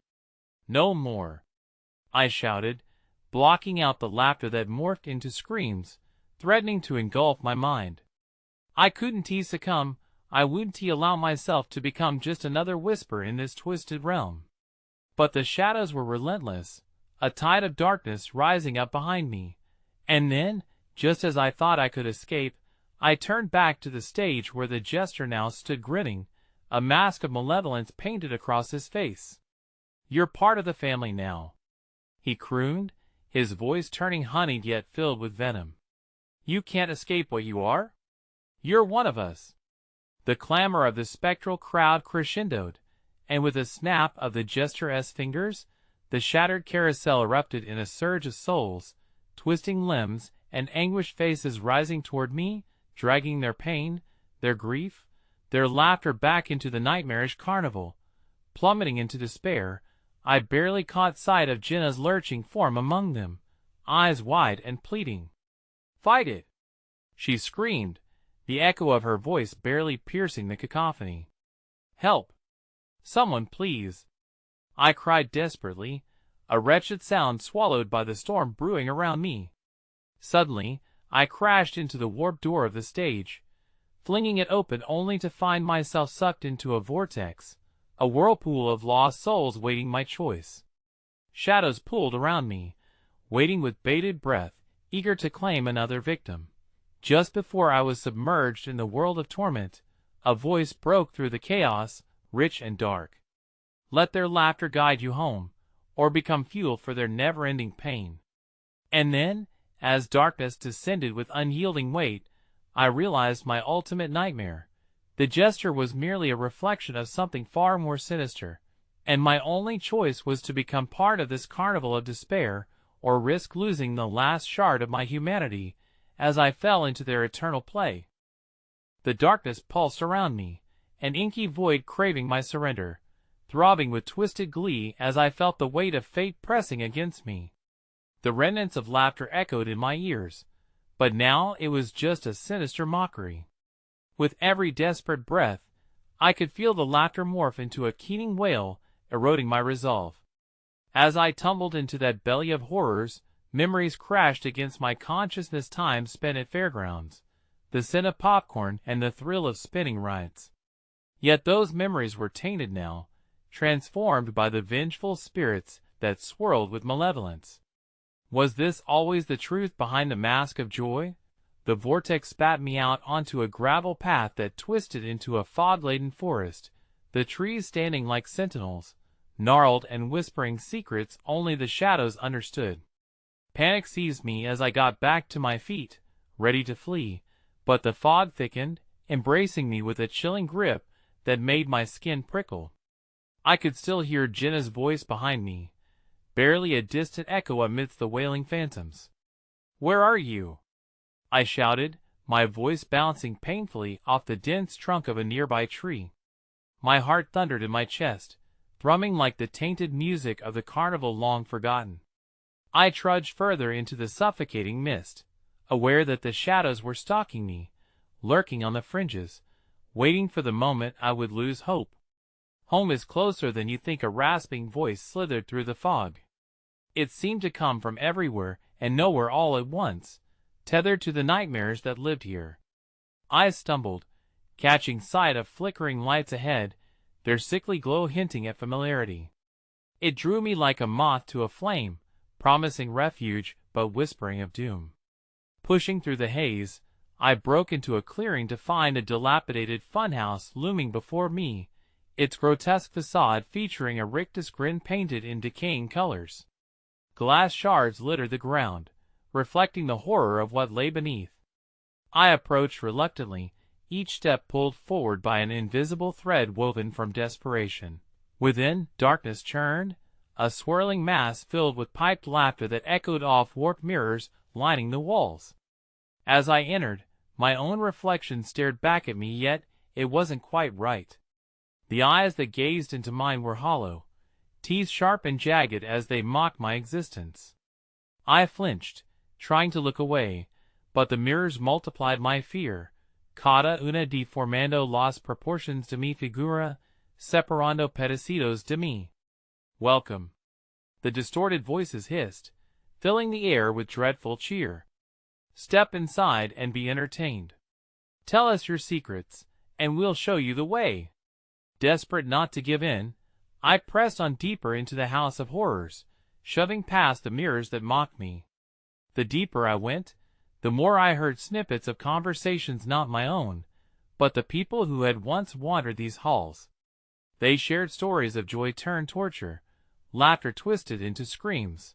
No more! I shouted, blocking out the laughter that morphed into screams, threatening to engulf my mind. I couldn't succumb, I wouldn't allow myself to become just another whisper in this twisted realm. But the shadows were relentless, a tide of darkness rising up behind me, and then, just as I thought I could escape, I turned back to the stage where the jester now stood grinning, a mask of malevolence painted across his face. You're part of the family now, he crooned, his voice turning honeyed yet filled with venom. You can't escape what you are. You're one of us. The clamor of the spectral crowd crescendoed, and with a snap of the jester's fingers, The shattered carousel erupted in a surge of souls, twisting limbs, and anguished faces rising toward me, dragging their pain, their grief, their laughter back into the nightmarish carnival. Plummeting into despair, I barely caught sight of Jenna's lurching form among them, eyes wide and pleading. "Fight it!" she screamed, the echo of her voice barely piercing the cacophony. "Help! Someone, please!" I cried desperately, a wretched sound swallowed by the storm brewing around me. Suddenly, I crashed into the warped door of the stage, flinging it open only to find myself sucked into a vortex, a whirlpool of lost souls waiting my choice. Shadows pulled around me, waiting with bated breath, eager to claim another victim. Just before I was submerged in the world of torment, a voice broke through the chaos, rich and dark. "Let their laughter guide you home, or become fuel for their never-ending pain." And then, as darkness descended with unyielding weight, I realized my ultimate nightmare. The gesture was merely a reflection of something far more sinister, and my only choice was to become part of this carnival of despair, or risk losing the last shard of my humanity as I fell into their eternal play. The darkness pulsed around me, an inky void craving my surrender, throbbing with twisted glee as I felt the weight of fate pressing against me. The remnants of laughter echoed in my ears, but now it was just a sinister mockery. With every desperate breath, I could feel the laughter morph into a keening wail, eroding my resolve. As I tumbled into that belly of horrors, memories crashed against my consciousness, time spent at fairgrounds, the scent of popcorn and the thrill of spinning rides. Yet those memories were tainted now, transformed by the vengeful spirits that swirled with malevolence. Was this always the truth behind the mask of joy? The vortex spat me out onto a gravel path that twisted into a fog-laden forest, the trees standing like sentinels, gnarled and whispering secrets only the shadows understood. Panic seized me as I got back to my feet, ready to flee, but the fog thickened, embracing me with a chilling grip that made my skin prickle. I could still hear Jenna's voice behind me, barely a distant echo amidst the wailing phantoms. "Where are you?" I shouted, my voice bouncing painfully off the dense trunk of a nearby tree. My heart thundered in my chest, thrumming like the tainted music of the carnival long forgotten. I trudged further into the suffocating mist, aware that the shadows were stalking me, lurking on the fringes, waiting for the moment I would lose hope. "Home is closer than you think," a rasping voice slithered through the fog. It seemed to come from everywhere and nowhere all at once, tethered to the nightmares that lived here. I stumbled, catching sight of flickering lights ahead, their sickly glow hinting at familiarity. It drew me like a moth to a flame, promising refuge but whispering of doom. Pushing through the haze, I broke into a clearing to find a dilapidated funhouse looming before me, its grotesque facade featuring a rictus grin painted in decaying colors. Glass shards littered the ground, reflecting the horror of what lay beneath. I approached reluctantly, each step pulled forward by an invisible thread woven from desperation. Within, darkness churned, a swirling mass filled with piped laughter that echoed off warped mirrors lining the walls. As I entered, my own reflection stared back at me, yet it wasn't quite right. The eyes that gazed into mine were hollow, teeth sharp and jagged as they mocked my existence. I flinched, trying to look away, but the mirrors multiplied my fear. Cada una deformando las proporciones de mi figura, separando pedacitos de mí. "Welcome," the distorted voices hissed, filling the air with dreadful cheer. "Step inside and be entertained. Tell us your secrets, and we'll show you the way." Desperate not to give in, I pressed on deeper into the house of horrors, shoving past the mirrors that mocked me. The deeper I went, the more I heard snippets of conversations not my own, but the people who had once wandered these halls. They shared stories of joy turned torture, laughter twisted into screams.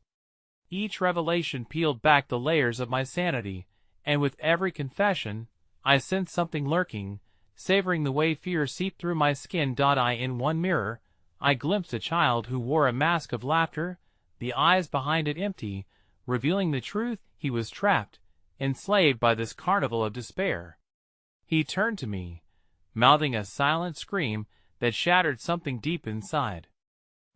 Each revelation peeled back the layers of my sanity, and with every confession, I sensed something lurking, savoring the way fear seeped through my skin. In one mirror, I glimpsed a child who wore a mask of laughter, the eyes behind it empty, revealing the truth. He was trapped, enslaved by this carnival of despair. He turned to me, mouthing a silent scream that shattered something deep inside.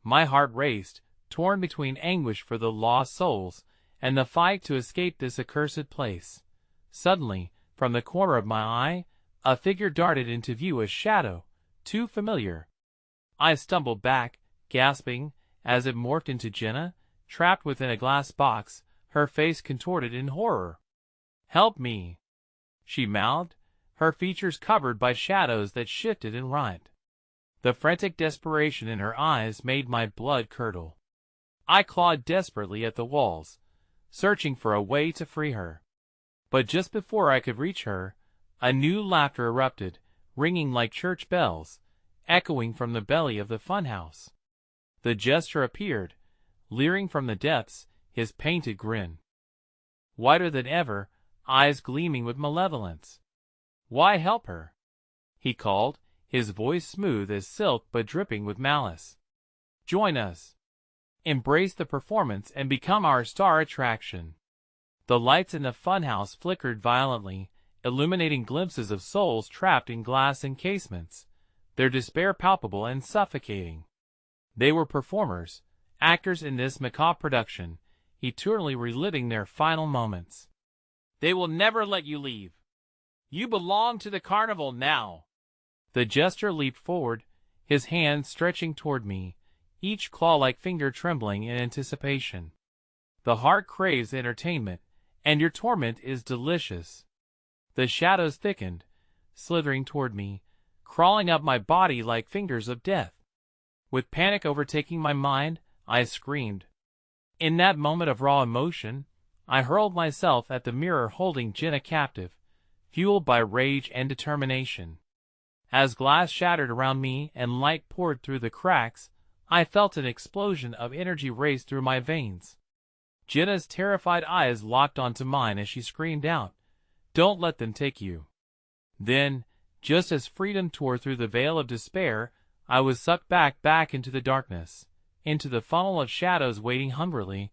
My heart raced, torn between anguish for the lost souls and the fight to escape this accursed place. Suddenly, from the corner of my eye, a figure darted into view, a shadow, too familiar. I stumbled back, gasping, as it morphed into Jenna, trapped within a glass box, her face contorted in horror. "Help me," she mouthed, her features covered by shadows that shifted and writhed. The frantic desperation in her eyes made my blood curdle. I clawed desperately at the walls, searching for a way to free her. But just before I could reach her, a new laughter erupted, ringing like church bells, echoing from the belly of the funhouse. The jester appeared, leering from the depths, his painted grin wider than ever, eyes gleaming with malevolence. "Why help her?" he called, his voice smooth as silk but dripping with malice. "Join us. Embrace the performance and become our star attraction." The lights in the funhouse flickered violently, illuminating glimpses of souls trapped in glass encasements, their despair palpable and suffocating. They were performers, actors in this macabre production, eternally reliving their final moments. "They will never let you leave. You belong to the carnival now." The jester leaped forward, his hands stretching toward me, each claw-like finger trembling in anticipation. "The heart craves entertainment, and your torment is delicious." The shadows thickened, slithering toward me, crawling up my body like fingers of death. With panic overtaking my mind, I screamed. In that moment of raw emotion, I hurled myself at the mirror, holding Jenna captive, fueled by rage and determination. As glass shattered around me and light poured through the cracks, I felt an explosion of energy race through my veins. Jenna's terrified eyes locked onto mine as she screamed out, "Don't let them take you." Then, just as freedom tore through the veil of despair, I was sucked back into the darkness, into the funnel of shadows waiting hungrily,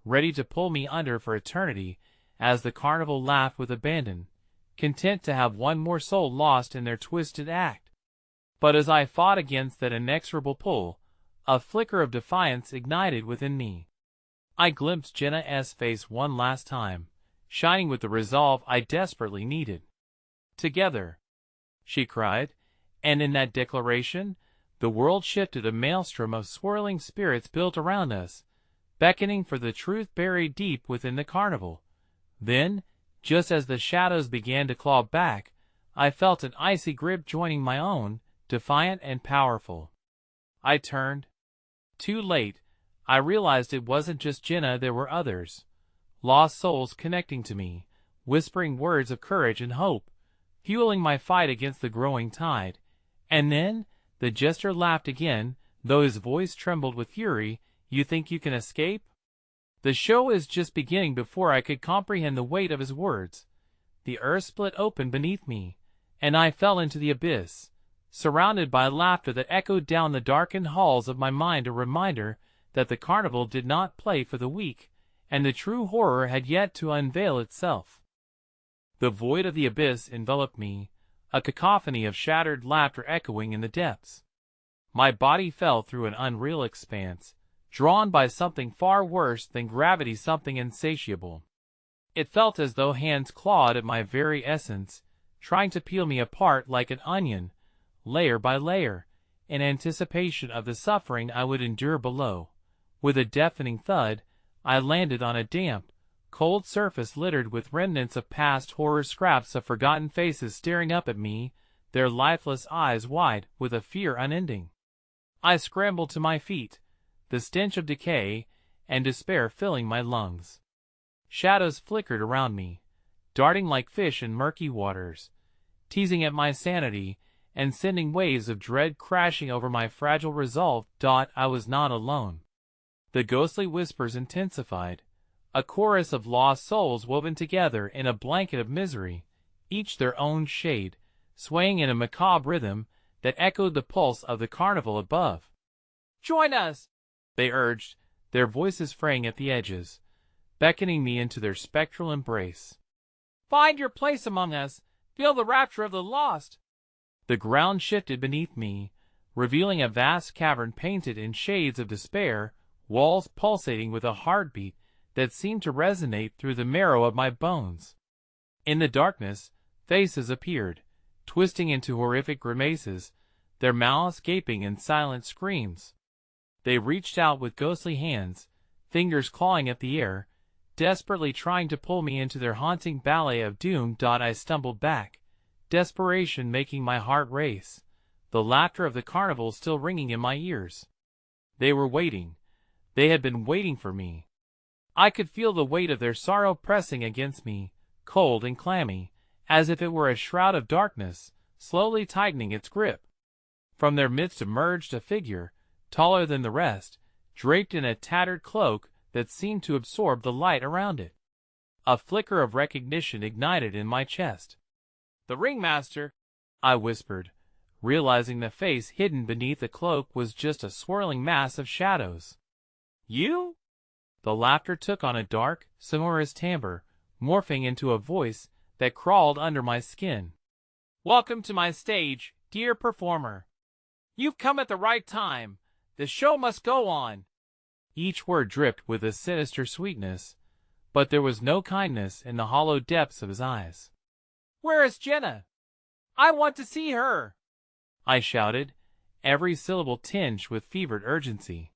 ready to pull me under for eternity, as the carnival laughed with abandon, content to have one more soul lost in their twisted act. But as I fought against that inexorable pull, a flicker of defiance ignited within me. I glimpsed Jenna's face one last time, shining with the resolve I desperately needed. "Together," she cried, and in that declaration, the world shifted. A maelstrom of swirling spirits built around us, beckoning for the truth buried deep within the carnival. Then, just as the shadows began to claw back, I felt an icy grip joining my own, defiant and powerful. I turned. Too late, I realized it wasn't just Jenna, there were others. Lost souls connecting to me, whispering words of courage and hope, fueling my fight against the growing tide. And then, the jester laughed again, though his voice trembled with fury. "You think you can escape? The show is just beginning." Before I could comprehend the weight of his words, the earth split open beneath me, and I fell into the abyss, surrounded by laughter that echoed down the darkened halls of my mind, a reminder that the carnival did not play for the weak, and the true horror had yet to unveil itself. The void of the abyss enveloped me, a cacophony of shattered laughter echoing in the depths. My body fell through an unreal expanse, drawn by something far worse than gravity, something insatiable. It felt as though hands clawed at my very essence, trying to peel me apart like an onion, layer by layer, in anticipation of the suffering I would endure below. With a deafening thud, I landed on a damp, cold surface littered with remnants of past horror, scraps of forgotten faces staring up at me, their lifeless eyes wide with a fear unending. I scrambled to my feet, the stench of decay and despair filling my lungs. Shadows flickered around me, darting like fish in murky waters, teasing at my sanity and sending waves of dread crashing over my fragile resolve. I was not alone. The ghostly whispers intensified, a chorus of lost souls woven together in a blanket of misery, each their own shade, swaying in a macabre rhythm that echoed the pulse of the carnival above. "Join us!" they urged, their voices fraying at the edges, beckoning me into their spectral embrace. "Find your place among us! Feel the rapture of the lost!" The ground shifted beneath me, revealing a vast cavern painted in shades of despair, walls pulsating with a heartbeat that seemed to resonate through the marrow of my bones. In the darkness, faces appeared, twisting into horrific grimaces, their mouths gaping in silent screams. They reached out with ghostly hands, fingers clawing at the air, desperately trying to pull me into their haunting ballet of doom. I stumbled back, desperation making my heart race, the laughter of the carnival still ringing in my ears. They were waiting. They had been waiting for me. I could feel the weight of their sorrow pressing against me, cold and clammy, as if it were a shroud of darkness, slowly tightening its grip. From their midst emerged a figure, taller than the rest, draped in a tattered cloak that seemed to absorb the light around it. A flicker of recognition ignited in my chest. "The ringmaster," I whispered, realizing the face hidden beneath the cloak was just a swirling mass of shadows. "You?" The laughter took on a dark, sonorous timbre, morphing into a voice that crawled under my skin. "Welcome to my stage, dear performer. You've come at the right time. The show must go on." Each word dripped with a sinister sweetness, but there was no kindness in the hollow depths of his eyes. "Where is Jenna? I want to see her!" I shouted, every syllable tinged with fevered urgency.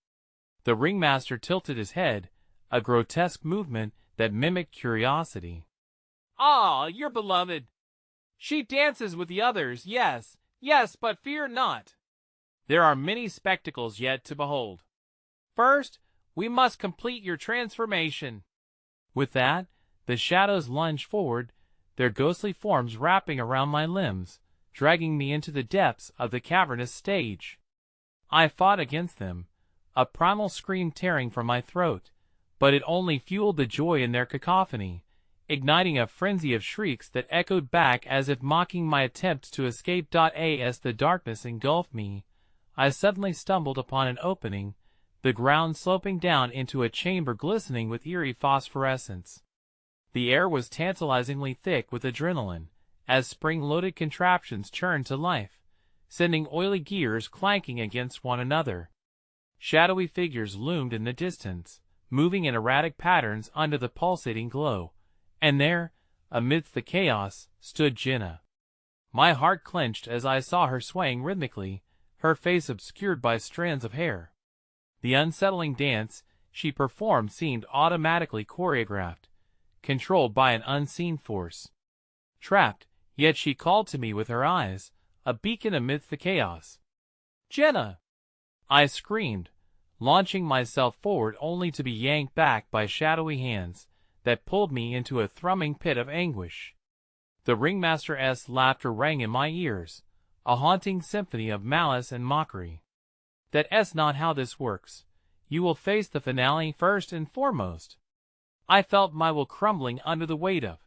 The ringmaster tilted his head, a grotesque movement that mimicked curiosity. "Ah, your beloved! She dances with the others, yes, yes, but fear not. There are many spectacles yet to behold. First, we must complete your transformation." With that, the shadows lunged forward, their ghostly forms wrapping around my limbs, dragging me into the depths of the cavernous stage. I fought against them, a primal scream tearing from my throat, but it only fueled the joy in their cacophony, igniting a frenzy of shrieks that echoed back as if mocking my attempts to escape. As the darkness engulfed me, I suddenly stumbled upon an opening, the ground sloping down into a chamber glistening with eerie phosphorescence. The air was tantalizingly thick with adrenaline, as spring-loaded contraptions churned to life, sending oily gears clanking against one another. Shadowy figures loomed in the distance, moving in erratic patterns under the pulsating glow, and there, amidst the chaos, stood Jenna. My heart clenched as I saw her swaying rhythmically, her face obscured by strands of hair. The unsettling dance she performed seemed automatically choreographed, controlled by an unseen force. Trapped, yet she called to me with her eyes, a beacon amidst the chaos. "Jenna!" I screamed, launching myself forward only to be yanked back by shadowy hands that pulled me into a thrumming pit of anguish. The ringmaster's laughter rang in my ears, a haunting symphony of malice and mockery. "That's not how this works. You will face the finale first and foremost." I felt my will crumbling under the weight of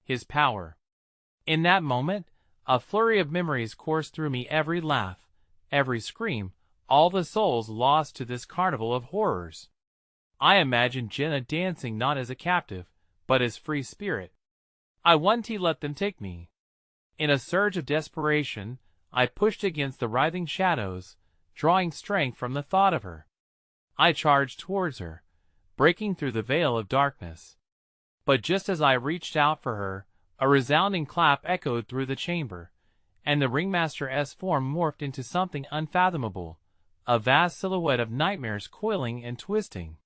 his power. In that moment, a flurry of memories coursed through me, every laugh, every scream, all the souls lost to this carnival of horrors. I imagined Jenna dancing not as a captive, but as free spirit. I wouldn't let them take me. In a surge of desperation, I pushed against the writhing shadows, drawing strength from the thought of her. I charged towards her, breaking through the veil of darkness. But just as I reached out for her, a resounding clap echoed through the chamber, and the ringmaster's form morphed into something unfathomable, a vast silhouette of nightmares coiling and twisting.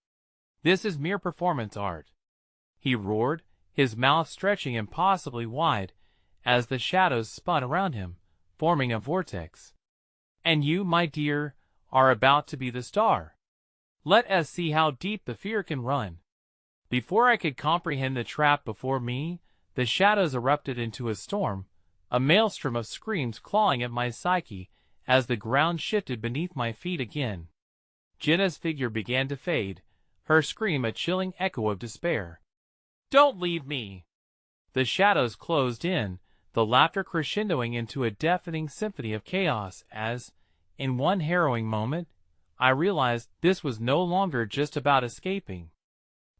"This is mere performance art," he roared, his mouth stretching impossibly wide as the shadows spun around him, forming a vortex. "And you, my dear, are about to be the star. Let us see how deep the fear can run." Before I could comprehend the trap before me, the shadows erupted into a storm, a maelstrom of screams clawing at my psyche as the ground shifted beneath my feet again. Jenna's figure began to fade, her scream a chilling echo of despair. "Don't leave me!" The shadows closed in, the laughter crescendoing into a deafening symphony of chaos as, in one harrowing moment, I realized this was no longer just about escaping.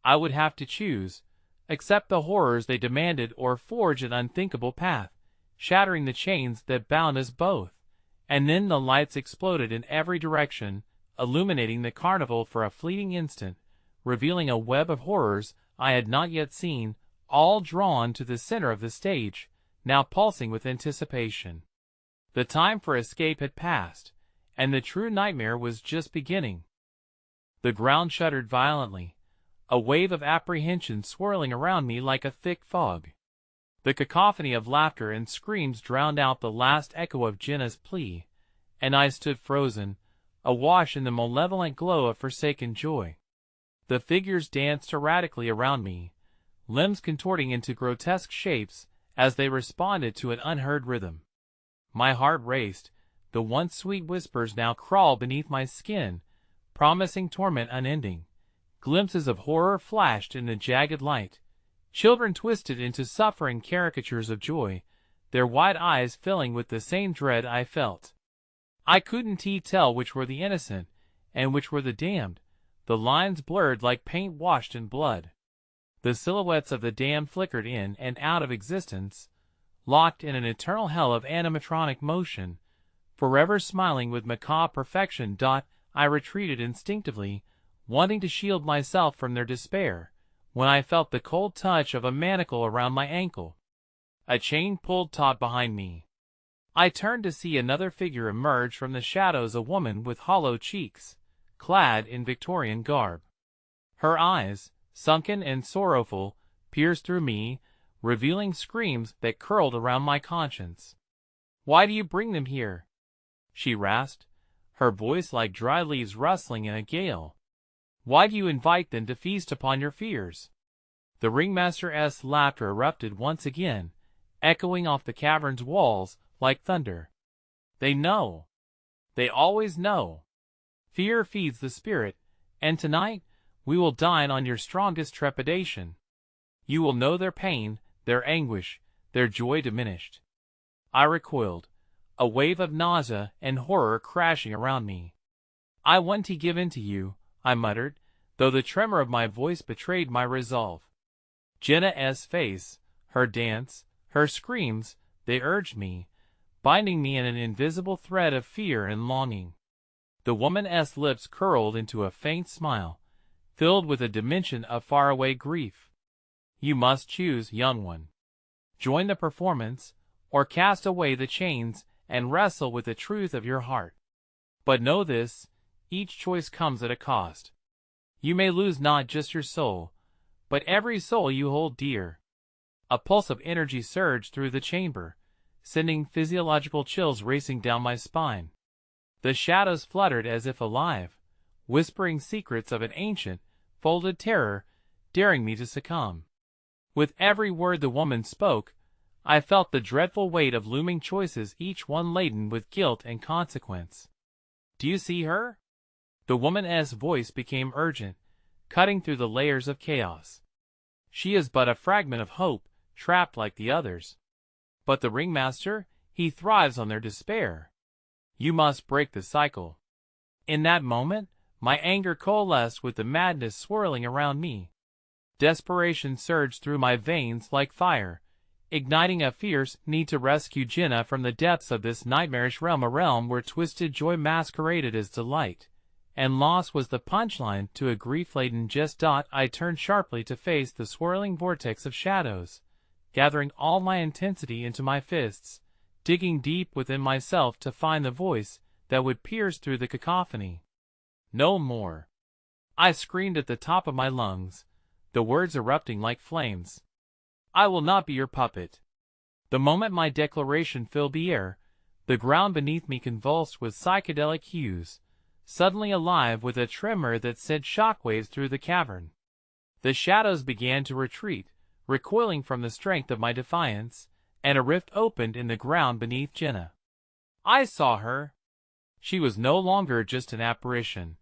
I would have to choose, accept the horrors they demanded or forge an unthinkable path, shattering the chains that bound us both. And then the lights exploded in every direction, illuminating the carnival for a fleeting instant, revealing a web of horrors I had not yet seen, all drawn to the center of the stage, now pulsing with anticipation. The time for escape had passed, and the true nightmare was just beginning. The ground shuddered violently, a wave of apprehension swirling around me like a thick fog. The cacophony of laughter and screams drowned out the last echo of Jenna's plea, and I stood frozen, awash in the malevolent glow of forsaken joy. The figures danced erratically around me, limbs contorting into grotesque shapes as they responded to an unheard rhythm. My heart raced, the once sweet whispers now crawled beneath my skin, promising torment unending. Glimpses of horror flashed in the jagged light. Children twisted into suffering caricatures of joy, their wide eyes filling with the same dread I felt. I couldn't tell which were the innocent, and which were the damned, the lines blurred like paint washed in blood. The silhouettes of the damned flickered in and out of existence, locked in an eternal hell of animatronic motion, forever smiling with macabre perfection. I retreated instinctively, wanting to shield myself from their despair, when I felt the cold touch of a manacle around my ankle. A chain pulled taut behind me. I turned to see another figure emerge from the shadows, a woman with hollow cheeks, clad in Victorian garb. Her eyes, sunken and sorrowful, pierced through me, revealing screams that curled around my conscience. "Why do you bring them here?" she rasped, her voice like dry leaves rustling in a gale. "Why do you invite them to feast upon your fears?" The ringmaster's laughter erupted once again, echoing off the cavern's walls like thunder. "They know. They always know. Fear feeds the spirit, and tonight we will dine on your strongest trepidation. You will know their pain, their anguish, their joy diminished." I recoiled, a wave of nausea and horror crashing around me. "I won't give in to you," I muttered, though the tremor of my voice betrayed my resolve. Jenna's face, her dance, her screams, they urged me, binding me in an invisible thread of fear and longing. The woman's lips curled into a faint smile, filled with a dimension of faraway grief. "You must choose, young one. Join the performance, or cast away the chains and wrestle with the truth of your heart. But know this, each choice comes at a cost. You may lose not just your soul, but every soul you hold dear." A pulse of energy surged through the chamber, sending physiological chills racing down my spine. The shadows fluttered as if alive, whispering secrets of an ancient, folded terror, daring me to succumb. With every word the woman spoke, I felt the dreadful weight of looming choices, each one laden with guilt and consequence. "Do you see her?" The woman's voice became urgent, cutting through the layers of chaos. "She is but a fragment of hope, trapped like the others. But the ringmaster, he thrives on their despair. You must break the cycle." In that moment, my anger coalesced with the madness swirling around me. Desperation surged through my veins like fire, igniting a fierce need to rescue Jenna from the depths of this nightmarish realm, a realm where twisted joy masqueraded as delight, and loss was the punchline to a grief-laden jest. I turned sharply to face the swirling vortex of shadows, gathering all my intensity into my fists, digging deep within myself to find the voice that would pierce through the cacophony. "No more!" I screamed at the top of my lungs, the words erupting like flames. "I will not be your puppet." The moment my declaration filled the air, the ground beneath me convulsed with psychedelic hues, suddenly alive with a tremor that sent shockwaves through the cavern. The shadows began to retreat, recoiling from the strength of my defiance, and a rift opened in the ground beneath Jenna. I saw her. She was no longer just an apparition.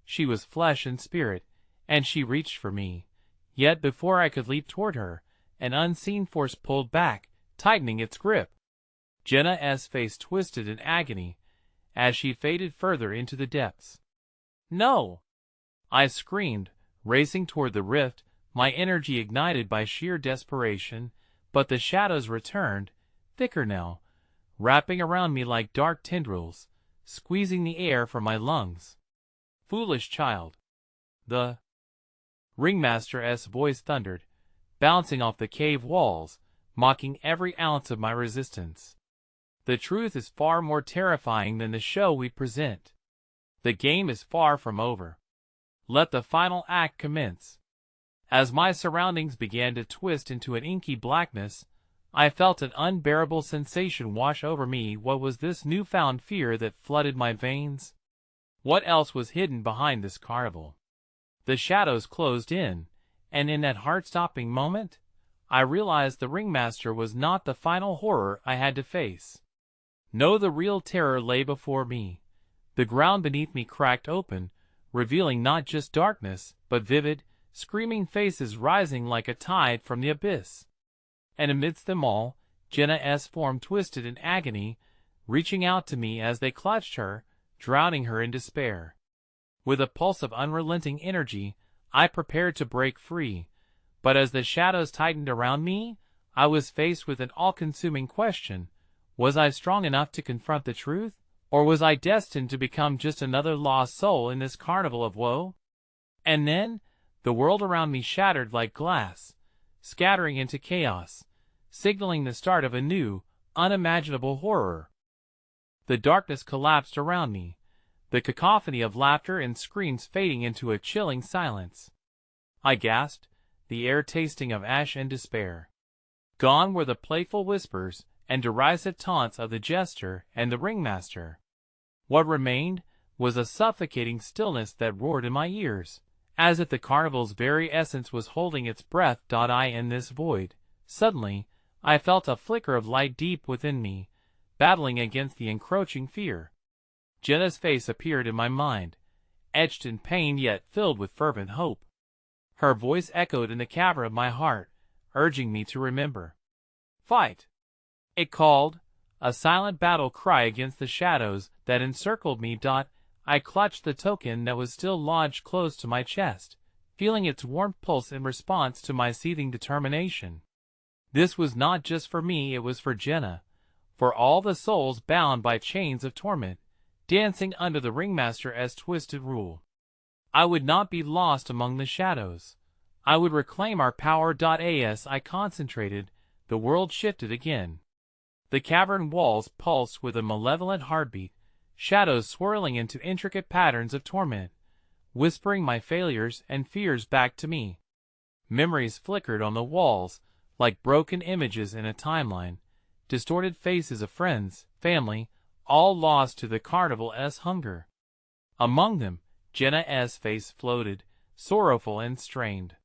She was flesh and spirit, and she reached for me. Yet before I could leap toward her, an unseen force pulled back, tightening its grip. Jenna's face twisted in agony as she faded further into the depths. No! I screamed, racing toward the rift, my energy ignited by sheer desperation, but the shadows returned, thicker now, wrapping around me like dark tendrils, squeezing the air from my lungs. Foolish child! The ringmaster's voice thundered, bouncing off the cave walls, mocking every ounce of my resistance. The truth is far more terrifying than the show we present. The game is far from over. Let the final act commence. As my surroundings began to twist into an inky blackness, I felt an unbearable sensation wash over me. What was this newfound fear that flooded my veins? What else was hidden behind this carnival? The shadows closed in, and in that heart-stopping moment, I realized the ringmaster was not the final horror I had to face. No, the real terror lay before me. The ground beneath me cracked open, revealing not just darkness, but vivid, screaming faces rising like a tide from the abyss. And amidst them all, Jenna's form twisted in agony, reaching out to me as they clutched her, drowning her in despair. With a pulse of unrelenting energy, I prepared to break free, but as the shadows tightened around me, I was faced with an all-consuming question. Was I strong enough to confront the truth, or was I destined to become just another lost soul in this carnival of woe? And then, the world around me shattered like glass, scattering into chaos, signaling the start of a new, unimaginable horror. The darkness collapsed around me, the cacophony of laughter and screams fading into a chilling silence. I gasped, the air tasting of ash and despair. Gone were the playful whispers and derisive taunts of the jester and the ringmaster. What remained was a suffocating stillness that roared in my ears, as if the carnival's very essence was holding its breath. In this void, suddenly, I felt a flicker of light deep within me, battling against the encroaching fear. Jenna's face appeared in my mind, etched in pain yet filled with fervent hope. Her voice echoed in the cavern of my heart, urging me to remember. Fight! It called, a silent battle cry against the shadows that encircled me. I clutched the token that was still lodged close to my chest, feeling its warm pulse in response to my seething determination. This was not just for me, it was for Jenna, for all the souls bound by chains of torment, dancing under the ringmaster's twisted rule. I would not be lost among the shadows. I would reclaim our power. As I concentrated, the world shifted again. The cavern walls pulsed with a malevolent heartbeat, shadows swirling into intricate patterns of torment, whispering my failures and fears back to me. Memories flickered on the walls, like broken images in a timeline, distorted faces of friends, family, all lost to the carnival's hunger. Among them, Jenna's face floated, sorrowful and strained.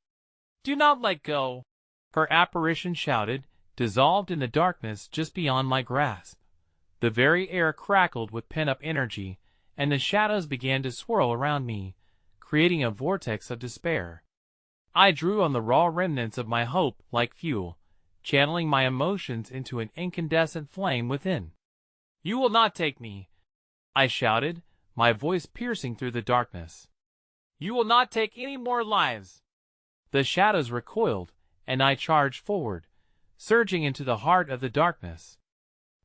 "Do not let go!" her apparition shouted, dissolved in the darkness just beyond my grasp. The very air crackled with pent-up energy, and the shadows began to swirl around me, creating a vortex of despair. I drew on the raw remnants of my hope like fuel, channeling my emotions into an incandescent flame within. "You will not take me!" I shouted, my voice piercing through the darkness. "You will not take any more lives!" The shadows recoiled, and I charged forward, surging into the heart of the darkness.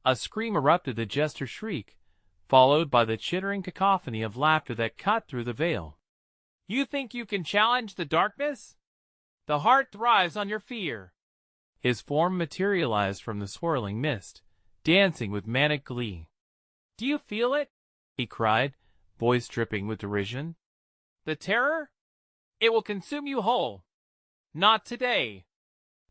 A scream erupted, the jester's shriek, followed by the chittering cacophony of laughter that cut through the veil. "You think you can challenge the darkness? The heart thrives on your fear." His form materialized from the swirling mist, dancing with manic glee. "Do you feel it?" he cried, voice dripping with derision. "The terror? It will consume you whole." "Not today,"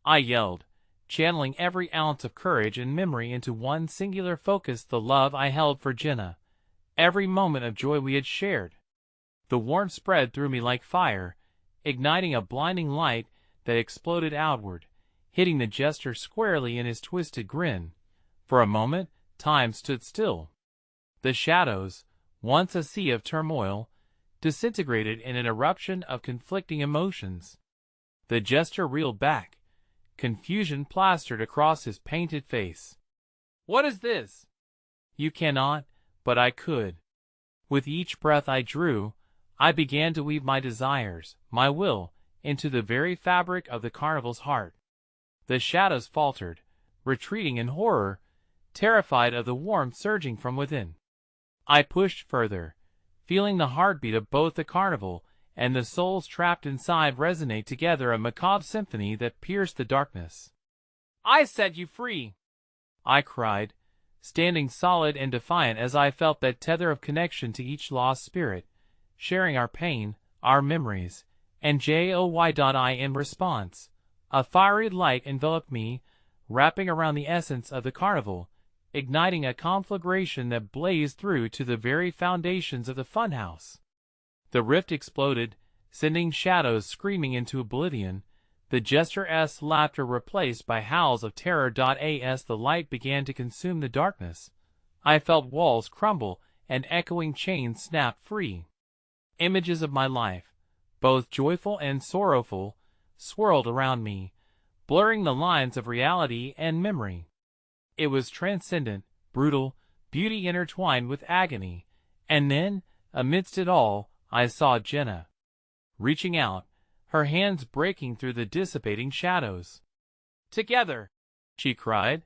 I yelled, channeling every ounce of courage and memory into one singular focus, the love I held for Jenna, every moment of joy we had shared. The warmth spread through me like fire, igniting a blinding light that exploded outward, hitting the jester squarely in his twisted grin. For a moment, time stood still. The shadows, once a sea of turmoil, disintegrated in an eruption of conflicting emotions. The jester reeled back, confusion plastered across his painted face. "What is this?" "You cannot, but I could." With each breath I drew, I began to weave my desires, my will, into the very fabric of the carnival's heart. The shadows faltered, retreating in horror, terrified of the warmth surging from within. I pushed further, feeling the heartbeat of both the carnival and the souls trapped inside resonate together, a macabre symphony that pierced the darkness. "I set you free!" I cried, standing solid and defiant as I felt that tether of connection to each lost spirit, sharing our pain, our memories, and joy. In response, a fiery light enveloped me, wrapping around the essence of the carnival, igniting a conflagration that blazed through to the very foundations of the funhouse. The rift exploded, sending shadows screaming into oblivion, the jester's laughter replaced by howls of terror. As the light began to consume the darkness, I felt walls crumble and echoing chains snap free. Images of my life, both joyful and sorrowful, swirled around me, blurring the lines of reality and memory. It was transcendent, brutal, beauty intertwined with agony, and then, amidst it all, I saw Jenna, reaching out, her hands breaking through the dissipating shadows. "Together!" she cried,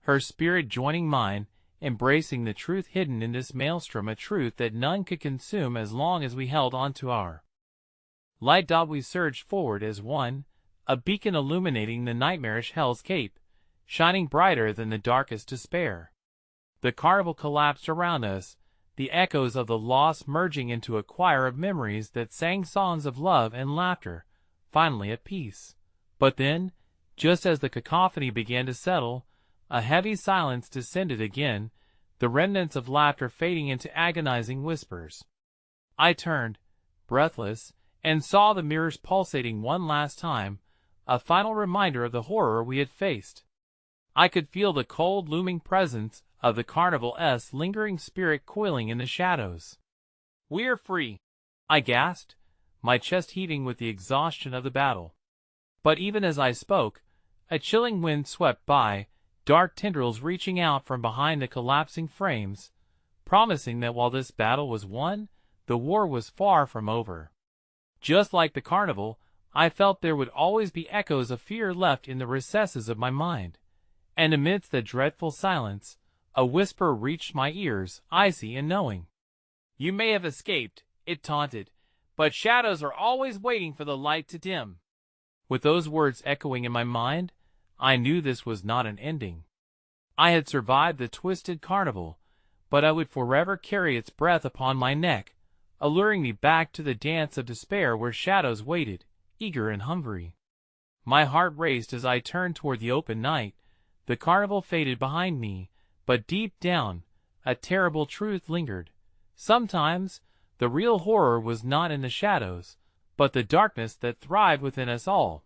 her spirit joining mine, embracing the truth hidden in this maelstrom, a truth that none could consume as long as we held on to our light. We surged forward as one, a beacon illuminating the nightmarish Hell's Cape, shining brighter than the darkest despair. The carnival collapsed around us, the echoes of the lost merging into a choir of memories that sang songs of love and laughter, finally at peace. But then, just as the cacophony began to settle, a heavy silence descended again, the remnants of laughter fading into agonizing whispers. I turned, breathless, and saw the mirrors pulsating one last time, a final reminder of the horror we had faced. I could feel the cold looming presence of the carnival's lingering spirit coiling in the shadows. "We're free!" I gasped, my chest heaving with the exhaustion of the battle. But even as I spoke, a chilling wind swept by, dark tendrils reaching out from behind the collapsing frames, promising that while this battle was won, the war was far from over. Just like the carnival, I felt there would always be echoes of fear left in the recesses of my mind. And amidst the dreadful silence, a whisper reached my ears, icy and knowing. "You may have escaped," it taunted, "but shadows are always waiting for the light to dim." With those words echoing in my mind, I knew this was not an ending. I had survived the twisted carnival, but I would forever carry its breath upon my neck, alluring me back to the dance of despair where shadows waited, eager and hungry. My heart raced as I turned toward the open night. The carnival faded behind me, but deep down, a terrible truth lingered. Sometimes, the real horror was not in the shadows, but the darkness that thrived within us all.